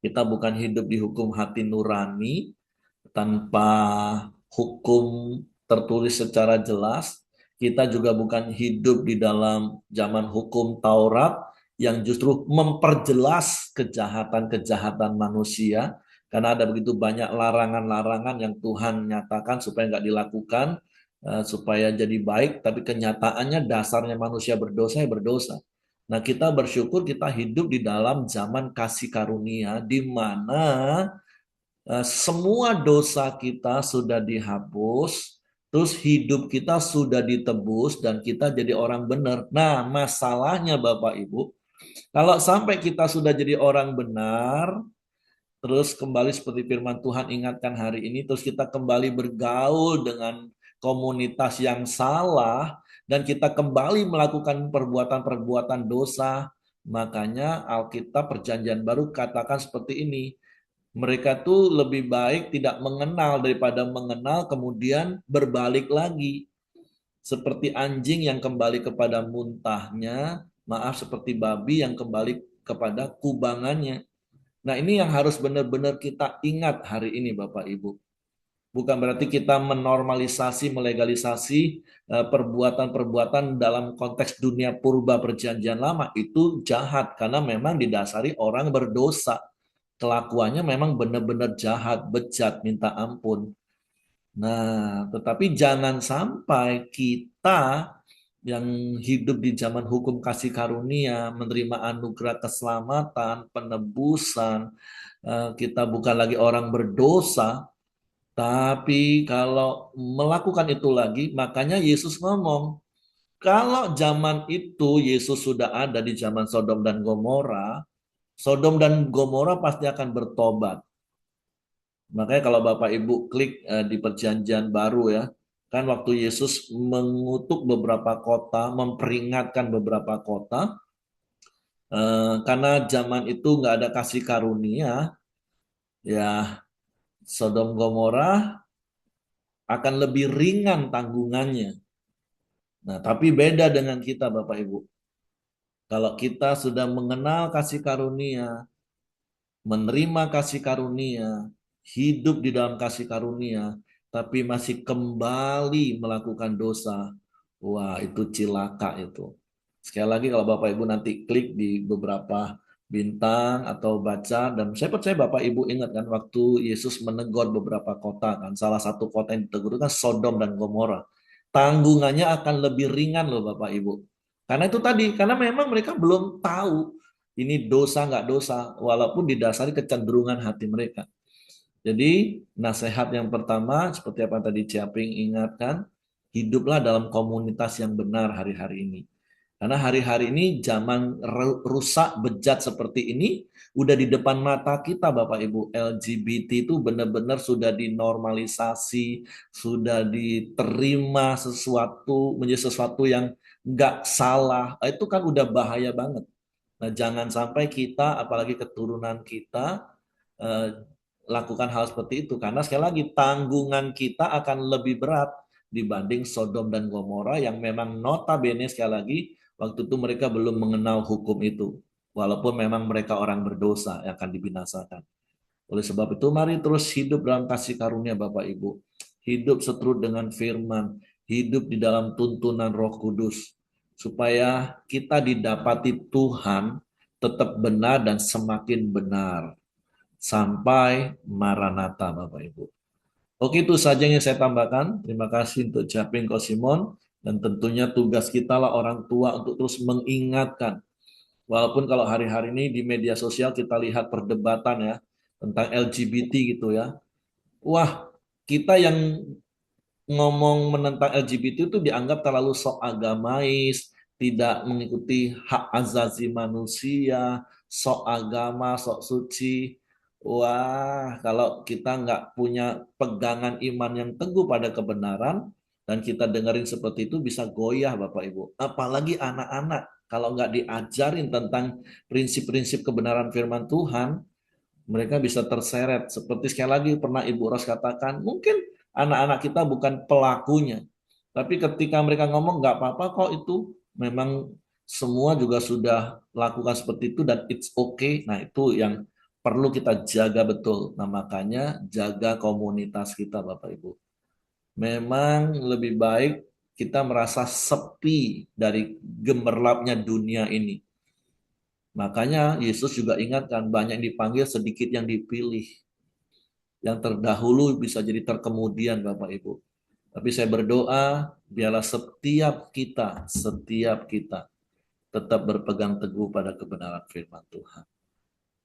Kita bukan hidup di hukum hati nurani, tanpa hukum tertulis secara jelas. Kita juga bukan hidup di dalam zaman hukum Taurat yang justru memperjelas kejahatan-kejahatan manusia. Karena ada begitu banyak larangan-larangan yang Tuhan nyatakan supaya nggak dilakukan, supaya jadi baik. Tapi kenyataannya dasarnya manusia berdosa ya berdosa. Nah, kita bersyukur kita hidup di dalam zaman kasih karunia di mana semua dosa kita sudah dihapus terus hidup kita sudah ditebus dan kita jadi orang benar. Nah, masalahnya Bapak Ibu, kalau sampai kita sudah jadi orang benar, terus kembali seperti firman Tuhan ingatkan hari ini, terus kita kembali bergaul dengan komunitas yang salah, dan kita kembali melakukan perbuatan-perbuatan dosa, makanya Alkitab Perjanjian Baru katakan seperti ini, mereka tuh lebih baik tidak mengenal daripada mengenal kemudian berbalik lagi. Seperti anjing yang kembali kepada muntahnya, maaf seperti babi yang kembali kepada kubangannya. Nah, ini yang harus benar-benar kita ingat hari ini Bapak Ibu. Bukan berarti kita menormalisasi, melegalisasi perbuatan-perbuatan dalam konteks dunia purba perjanjian lama. Itu jahat karena memang didasari orang berdosa. Kelakuannya memang benar-benar jahat, bejat, minta ampun. Nah, tetapi jangan sampai kita yang hidup di zaman hukum kasih karunia, menerima anugerah keselamatan, penebusan, kita bukan lagi orang berdosa, tapi kalau melakukan itu lagi, makanya Yesus ngomong, kalau zaman itu Yesus sudah ada di zaman Sodom dan Gomora pasti akan bertobat. Makanya kalau Bapak Ibu klik di Perjanjian Baru ya, kan waktu Yesus mengutuk beberapa kota, memperingatkan beberapa kota, karena zaman itu nggak ada kasih karunia, ya Sodom Gomora akan lebih ringan tanggungannya. Nah, tapi beda dengan kita Bapak Ibu. Kalau kita sudah mengenal kasih karunia, menerima kasih karunia, hidup di dalam kasih karunia, tapi masih kembali melakukan dosa, wah itu cilaka itu. Sekali lagi kalau Bapak Ibu nanti klik di beberapa bintang atau baca, dan saya percaya Bapak Ibu ingat kan waktu Yesus menegur beberapa kota kan, salah satu kota yang ditegur kan Sodom dan Gomora. Tanggungannya akan lebih ringan loh Bapak Ibu. Karena itu tadi, karena memang mereka belum tahu ini dosa nggak dosa, walaupun didasari kecenderungan hati mereka. Jadi nasihat yang pertama, seperti apa yang tadi Ciaping ingatkan, hiduplah dalam komunitas yang benar hari-hari ini. Karena hari-hari ini zaman rusak, bejat seperti ini, udah di depan mata kita Bapak Ibu. LGBT itu benar-benar sudah dinormalisasi, sudah diterima sesuatu, menjadi sesuatu yang nggak salah. Itu kan udah bahaya banget. Nah, jangan sampai kita, apalagi keturunan kita, eh, lakukan hal seperti itu. Karena sekali lagi, tanggungan kita akan lebih berat dibanding Sodom dan Gomora yang memang notabene sekali lagi, waktu itu mereka belum mengenal hukum itu. Walaupun memang mereka orang berdosa yang akan dibinasakan. Oleh sebab itu, mari terus hidup dalam kasih karunia Bapak Ibu. Hidup seturut dengan firman. Hidup di dalam tuntunan Roh Kudus. Supaya kita didapati Tuhan tetap benar dan semakin benar. Sampai Maranatha Bapak Ibu. Oke, itu saja yang saya tambahkan. Terima kasih untuk Japing Kosimon. Dan tentunya tugas kita lah orang tua untuk terus mengingatkan. Walaupun kalau hari-hari ini di media sosial kita lihat perdebatan ya tentang LGBT gitu ya. Wah, kita yang ngomong menentang LGBT itu dianggap terlalu sok agamais, tidak mengikuti hak asasi manusia, sok agama, sok suci. Wah, kalau kita nggak punya pegangan iman yang teguh pada kebenaran, dan kita dengerin seperti itu bisa goyah Bapak Ibu. Apalagi anak-anak, kalau nggak diajarin tentang prinsip-prinsip kebenaran firman Tuhan, mereka bisa terseret. Seperti sekali lagi pernah Ibu Ros katakan, mungkin anak-anak kita bukan pelakunya. Tapi ketika mereka ngomong, nggak apa-apa kok itu, memang semua juga sudah lakukan seperti itu dan it's okay. Nah itu yang perlu kita jaga betul. Nah makanya jaga komunitas kita Bapak Ibu. Memang lebih baik kita merasa sepi dari gemerlapnya dunia ini. Makanya Yesus juga ingatkan banyak yang dipanggil, sedikit yang dipilih. Yang terdahulu bisa jadi terkemudian Bapak Ibu. Tapi saya berdoa biarlah setiap kita tetap berpegang teguh pada kebenaran firman Tuhan.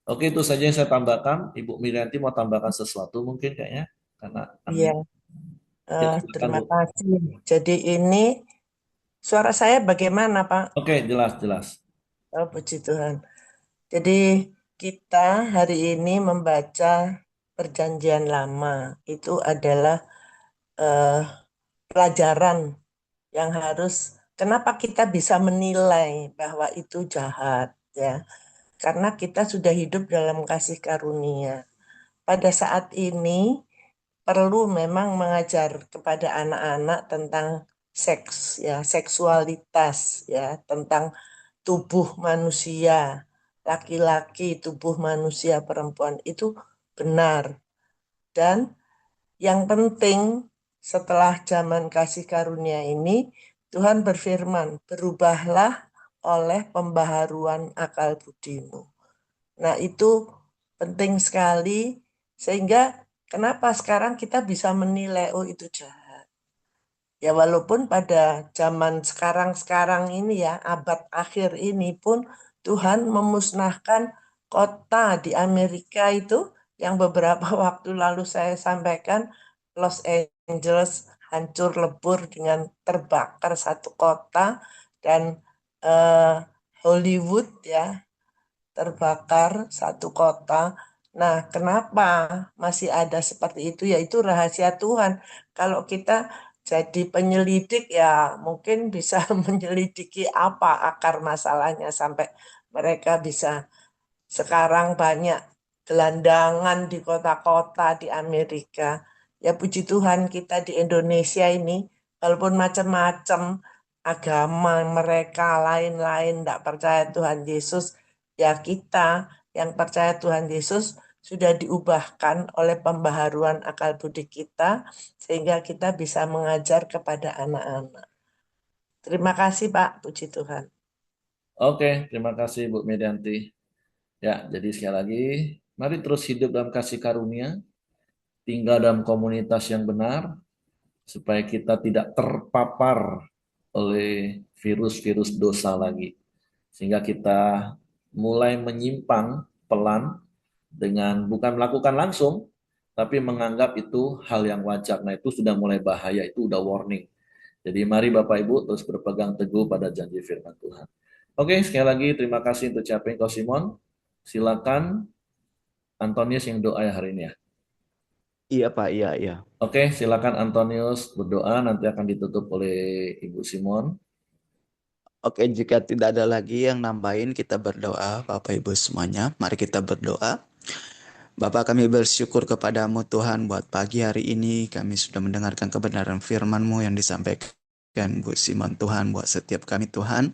Oke, itu saja yang saya tambahkan. Ibu Mirianti mau tambahkan sesuatu mungkin kayaknya? Karena Iya, Ya, silakan Terima Bu. kasih. Jadi ini suara saya bagaimana, Pak? Oke, jelas, jelas. Oh, puji Tuhan. Jadi kita hari ini membaca Perjanjian Lama. Itu adalah eh, pelajaran yang harus, kenapa kita bisa menilai bahwa itu jahat, ya? Karena kita sudah hidup dalam kasih karunia. Pada saat ini perlu memang mengajar kepada anak-anak tentang seks, ya, seksualitas, ya, tentang tubuh manusia, laki-laki, tubuh manusia, perempuan itu benar. Dan yang penting setelah zaman kasih karunia ini, Tuhan berfirman, berubahlah oleh pembaharuan akal budimu. Nah, itu penting sekali sehingga kenapa sekarang kita bisa menilai, oh itu jahat. Ya walaupun pada zaman sekarang-sekarang ini ya, abad akhir ini pun Tuhan memusnahkan kota di Amerika itu yang beberapa waktu lalu saya sampaikan, Los Angeles hancur lebur dengan terbakar satu kota, dan eh, Hollywood ya terbakar satu kota. Nah, kenapa masih ada seperti itu? Ya, itu rahasia Tuhan. Kalau kita jadi penyelidik, ya mungkin bisa menyelidiki apa akar masalahnya sampai mereka bisa sekarang banyak gelandangan di kota-kota di Amerika. Ya puji Tuhan kita di Indonesia ini, walaupun macam-macam agama mereka lain-lain tidak percaya Tuhan Yesus, ya kita yang percaya Tuhan Yesus sudah diubahkan oleh pembaharuan akal budi kita, sehingga kita bisa mengajar kepada anak-anak. Terima kasih Pak, puji Tuhan. Oke, terima kasih Bu Medianti. Ya, jadi sekali lagi, mari terus hidup dalam kasih karunia, tinggal dalam komunitas yang benar, supaya kita tidak terpapar oleh virus-virus dosa lagi. Sehingga kita mulai menyimpang pelan dengan bukan melakukan langsung, tapi menganggap itu hal yang wajar. Nah itu sudah mulai bahaya, itu udah warning. Jadi mari Bapak Ibu terus berpegang teguh pada janji firman Tuhan. Oke, sekali lagi terima kasih untuk ucapin kau Simon. Silakan Antonius yang doa ya hari ini ya. Iya Pak, iya, iya. Oke, silakan Antonius berdoa, nanti akan ditutup oleh Ibu Simon. Oke, jika tidak ada lagi yang nambahin, kita berdoa, Bapak Ibu semuanya. Mari kita berdoa. Bapak, kami bersyukur kepadamu Tuhan buat pagi hari ini. Kami sudah mendengarkan kebenaran firman-Mu yang disampaikan Bu Simon Tuhan buat setiap kami Tuhan.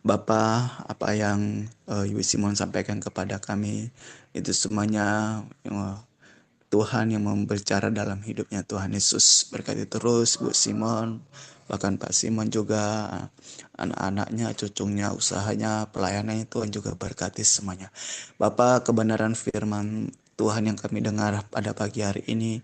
Bapak, apa yang Ibu Simon sampaikan kepada kami, itu semuanya Tuhan yang membicara dalam hidupnya Tuhan Yesus. Berkati terus Bu Simon, bahkan Pak Simon juga, anak-anaknya, cucunya, usahanya, pelayanannya, Tuhan juga berkati semuanya. Bapak, kebenaran firman Tuhan yang kami dengar pada pagi hari ini,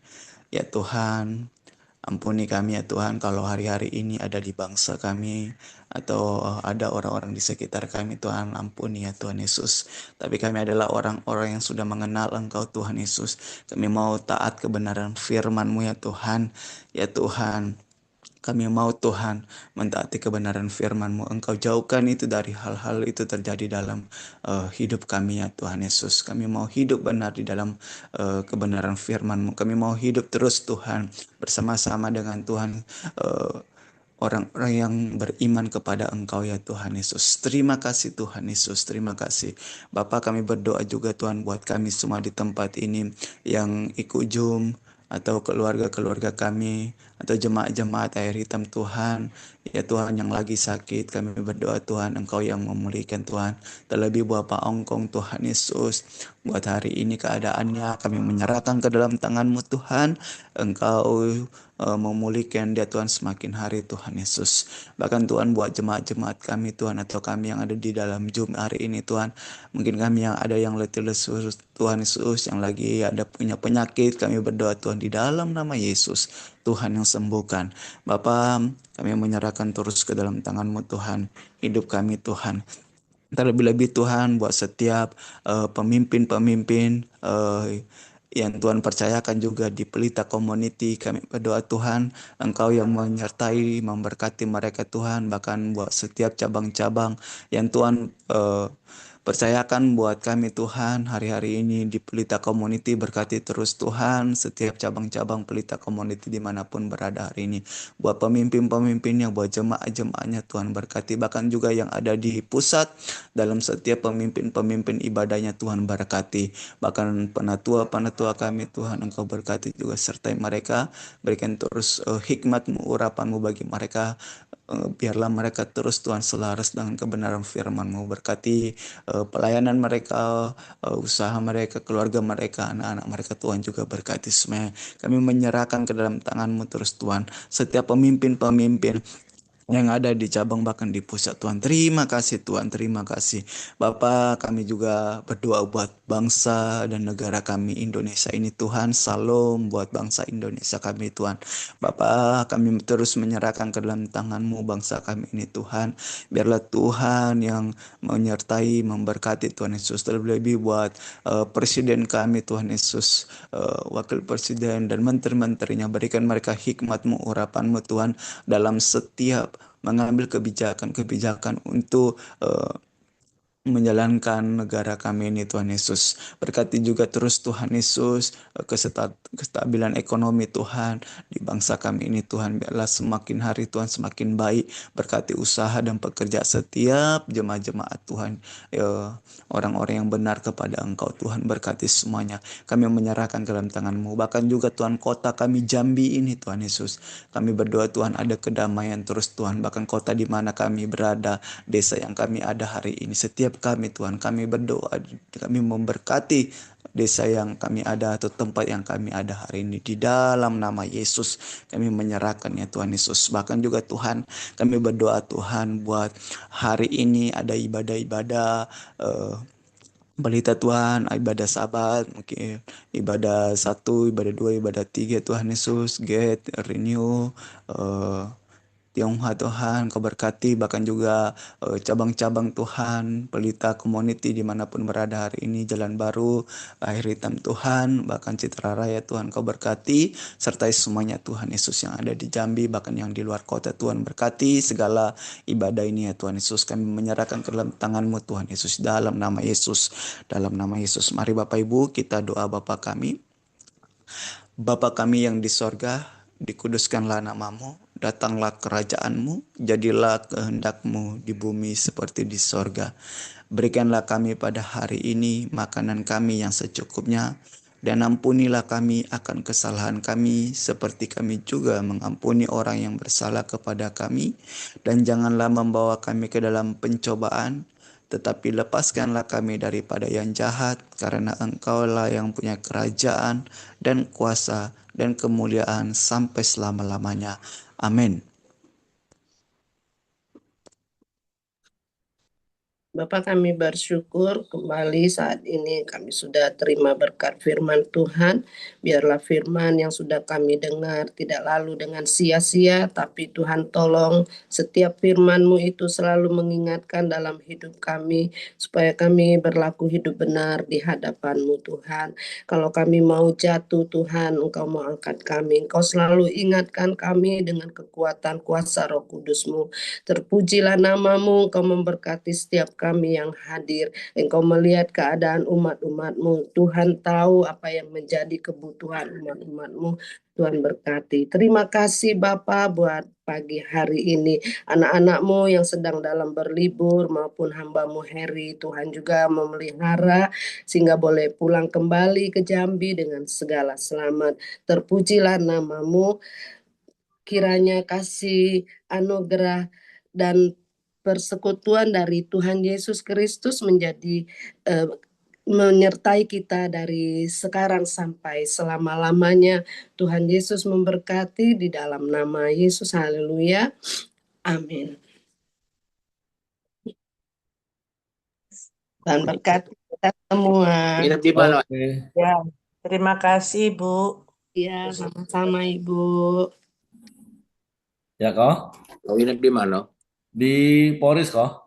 ya Tuhan, ampuni kami ya Tuhan kalau hari-hari ini ada di bangsa kami atau ada orang-orang di sekitar kami, Tuhan ampuni ya Tuhan Yesus. Tapi kami adalah orang-orang yang sudah mengenal Engkau Tuhan Yesus. Kami mau taat kebenaran firman-Mu ya Tuhan. Ya Tuhan, kami mau Tuhan mentaati kebenaran firman-Mu. Engkau jauhkan itu dari hal-hal itu terjadi dalam hidup kami ya Tuhan Yesus. Kami mau hidup benar di dalam kebenaran firman-Mu. Kami mau hidup terus Tuhan bersama-sama dengan Tuhan, orang-orang yang beriman kepada Engkau ya Tuhan Yesus. Terima kasih Tuhan Yesus, terima kasih. Bapak, kami berdoa juga Tuhan buat kami semua di tempat ini yang ikut Zoom atau keluarga-keluarga kami atau jemaat-jemaat air hitam Tuhan. Ya Tuhan yang lagi sakit, kami berdoa Tuhan Engkau yang memulihkan Tuhan. Terlebih buat Pak Ongkong Tuhan Yesus, buat hari ini keadaannya kami menyerahkan ke dalam tangan-Mu Tuhan. Engkau memulihkan dia Tuhan semakin hari Tuhan Yesus. Bahkan Tuhan buat jemaat-jemaat kami Tuhan atau kami yang ada di dalam Zoom hari ini Tuhan. Mungkin kami yang ada yang letih lesu Tuhan Yesus, yang lagi ada punya penyakit, kami berdoa Tuhan di dalam nama Yesus Tuhan yang sembuhkan. Bapa, kami menyerahkan terus ke dalam tangan-Mu Tuhan, hidup kami Tuhan. Terlebih-lebih Tuhan buat setiap pemimpin-pemimpin yang Tuhan percayakan juga di Pelita Community. Kami berdoa Tuhan, Engkau yang menyertai, memberkati mereka Tuhan, bahkan buat setiap cabang-cabang yang Tuhan percayakan buat kami Tuhan hari-hari ini di Pelita Community. Berkati terus Tuhan setiap cabang-cabang Pelita Community dimanapun berada hari ini. Buat pemimpin-pemimpinnya, buat jemaah-jemaahnya Tuhan berkati. Bahkan juga yang ada di pusat, dalam setiap pemimpin-pemimpin ibadahnya Tuhan berkati. Bahkan penatua-penatua kami Tuhan Engkau berkati juga sertai mereka. Berikan terus hikmat-Mu, urapan-Mu bagi mereka. Biarlah mereka terus Tuhan selaras dengan kebenaran firman-Mu. Berkati pelayanan mereka, usaha mereka, keluarga mereka, anak-anak mereka Tuhan juga berkati semuanya. Kami menyerahkan ke dalam tangan-Mu terus Tuhan. Setiap pemimpin-pemimpin yang ada di cabang bahkan di pusat Tuhan. Terima kasih Tuhan, terima kasih. Bapak, kami juga berdoa buat bangsa dan negara kami Indonesia ini Tuhan. Salam buat bangsa Indonesia kami Tuhan. Bapak, kami terus menyerahkan ke dalam tangan-Mu bangsa kami ini Tuhan. Biarlah Tuhan yang menyertai, memberkati Tuhan Yesus. Terlebih buat Presiden kami Tuhan Yesus, Wakil Presiden dan menteri-menterinya. Berikan mereka hikmat-Mu, urapan-Mu Tuhan dalam setiap mengambil kebijakan-kebijakan untuk menjalankan negara kami ini Tuhan Yesus. Berkati juga terus Tuhan Yesus kestabilan ekonomi Tuhan di bangsa kami ini Tuhan. Biarlah semakin hari Tuhan semakin baik. Berkati usaha dan pekerja setiap jemaat-jemaat Tuhan. Orang-orang yang benar kepada Engkau Tuhan. Berkati semuanya. Kami menyerahkan ke dalam tangan-Mu. Bahkan juga Tuhan kota kami Jambi ini Tuhan Yesus. Kami berdoa Tuhan ada kedamaian terus Tuhan. Bahkan kota di mana kami berada, desa yang kami ada hari ini. Setiap kami Tuhan, kami berdoa, kami memberkati desa yang kami ada atau tempat yang kami ada hari ini. Di dalam nama Yesus kami menyerahkannya Tuhan Yesus. Bahkan juga Tuhan, kami berdoa Tuhan buat hari ini ada ibadah-ibadah Balita Tuhan, ibadah Sabat, mungkin ibadah 1, ibadah 2, ibadah 3 Tuhan Yesus, Get, Renew, Tionghoa Tuhan, Kau berkati bahkan juga cabang-cabang Tuhan, Pelita Community dimanapun berada hari ini, Jalan Baru, Akhir Hitam Tuhan, bahkan Citra Raya Tuhan Kau berkati, sertai semuanya Tuhan Yesus yang ada di Jambi, bahkan yang di luar kota Tuhan berkati, segala ibadah ini ya Tuhan Yesus, kami menyerahkan ke dalam tangan-Mu Tuhan Yesus, dalam nama Yesus, dalam nama Yesus. Mari Bapak Ibu kita doa Bapa kami. Bapa kami yang di sorga, dikuduskanlah namamu, datanglah kerajaan-Mu, jadilah kehendak-Mu di bumi seperti di sorga. Berikanlah kami pada hari ini makanan kami yang secukupnya, dan ampunilah kami akan kesalahan kami, seperti kami juga mengampuni orang yang bersalah kepada kami. Dan janganlah membawa kami ke dalam pencobaan, tetapi lepaskanlah kami daripada yang jahat, karena Engkaulah yang punya kerajaan dan kuasa dan kemuliaan sampai selama-lamanya. Amin. Bapak, kami bersyukur kembali saat ini kami sudah terima berkat firman Tuhan. Biarlah firman yang sudah kami dengar tidak lalu dengan sia-sia, tapi Tuhan tolong setiap firman-Mu itu selalu mengingatkan dalam hidup kami, supaya kami berlaku hidup benar di hadapan-Mu Tuhan. Kalau kami mau jatuh Tuhan, Engkau mau angkat kami. Engkau selalu ingatkan kami dengan kekuatan kuasa Roh Kudus-Mu. Terpujilah nama-Mu, Engkau memberkati setiap kami yang hadir. Engkau melihat keadaan umat-umat-Mu. Tuhan tahu apa yang menjadi kebutuhan umat-umat-Mu. Tuhan berkati. Terima kasih Bapa buat pagi hari ini. Anak-anak-Mu yang sedang dalam berlibur maupun hamba-Mu Heri. Tuhan juga memelihara sehingga boleh pulang kembali ke Jambi dengan segala selamat. Terpujilah nama-Mu. Kiranya kasih anugerah dan persekutuan dari Tuhan Yesus Kristus menjadi menyertai kita dari sekarang sampai selama-lamanya. Tuhan Yesus memberkati di dalam nama Yesus. Haleluya. Amin. Dan berkat kita semua. Nginep di mana? Oke. Ya, terima kasih Bu. Ya, sama-sama Ibu. Ya kok? Kau nginep di mana? Di Poris kok?